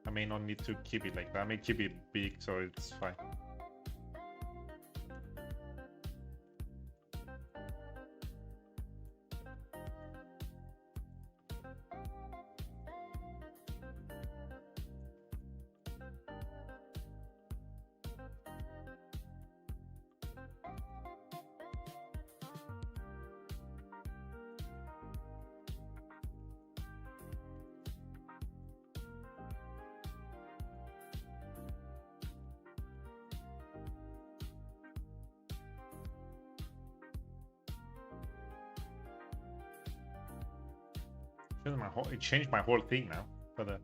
I may not need to keep it like that. I may keep it big, so it's fine. It changed my whole thing now. For the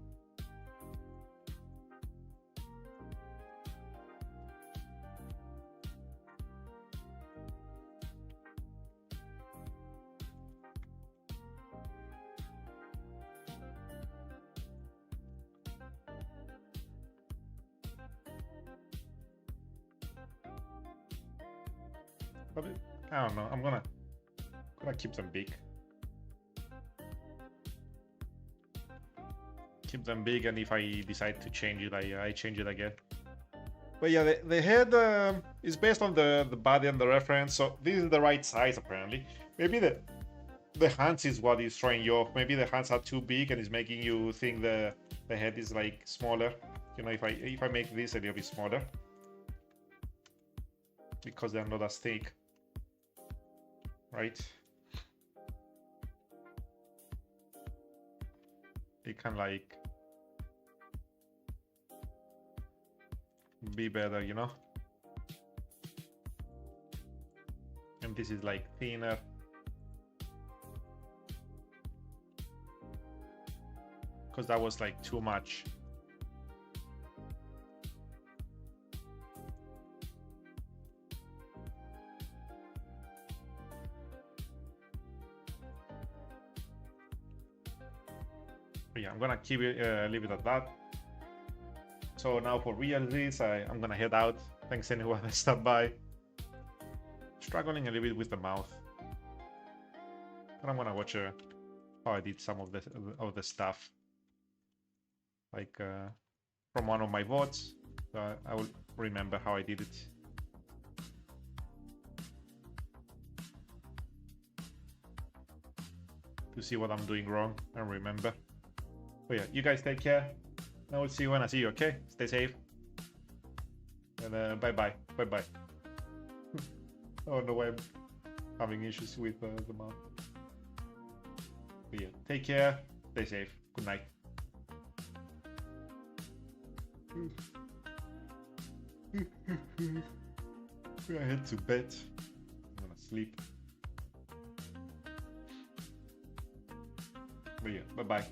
probably, I don't know. I'm gonna keep them big. Keep them big, and if I decide to change it, I change it again. But yeah, the head is based on the body and the reference, so this is the right size apparently. Maybe the hands is what is throwing you off. Maybe the hands are too big and is making you think the head is like smaller. You know, if I make this a little bit smaller, because they're not as thick, right? It can like be better, you know. And this is like thinner. Because that was like too much. But yeah, I'm gonna keep it, leave it at that. So now for real this, I'm gonna head out. Thanks anyone that stopped by. Struggling a little bit with the mouth. But I'm gonna watch how I did some of the stuff. Like from one of my votes. So I will remember how I did it. To see what I'm doing wrong and remember. But yeah, you guys take care. I will see you when I see you, okay? Stay safe. And bye-bye. Bye-bye. I don't know why I'm having issues with the mouth. But yeah, take care. Stay safe. Good night. I head to bed. I'm gonna sleep. But yeah, bye-bye.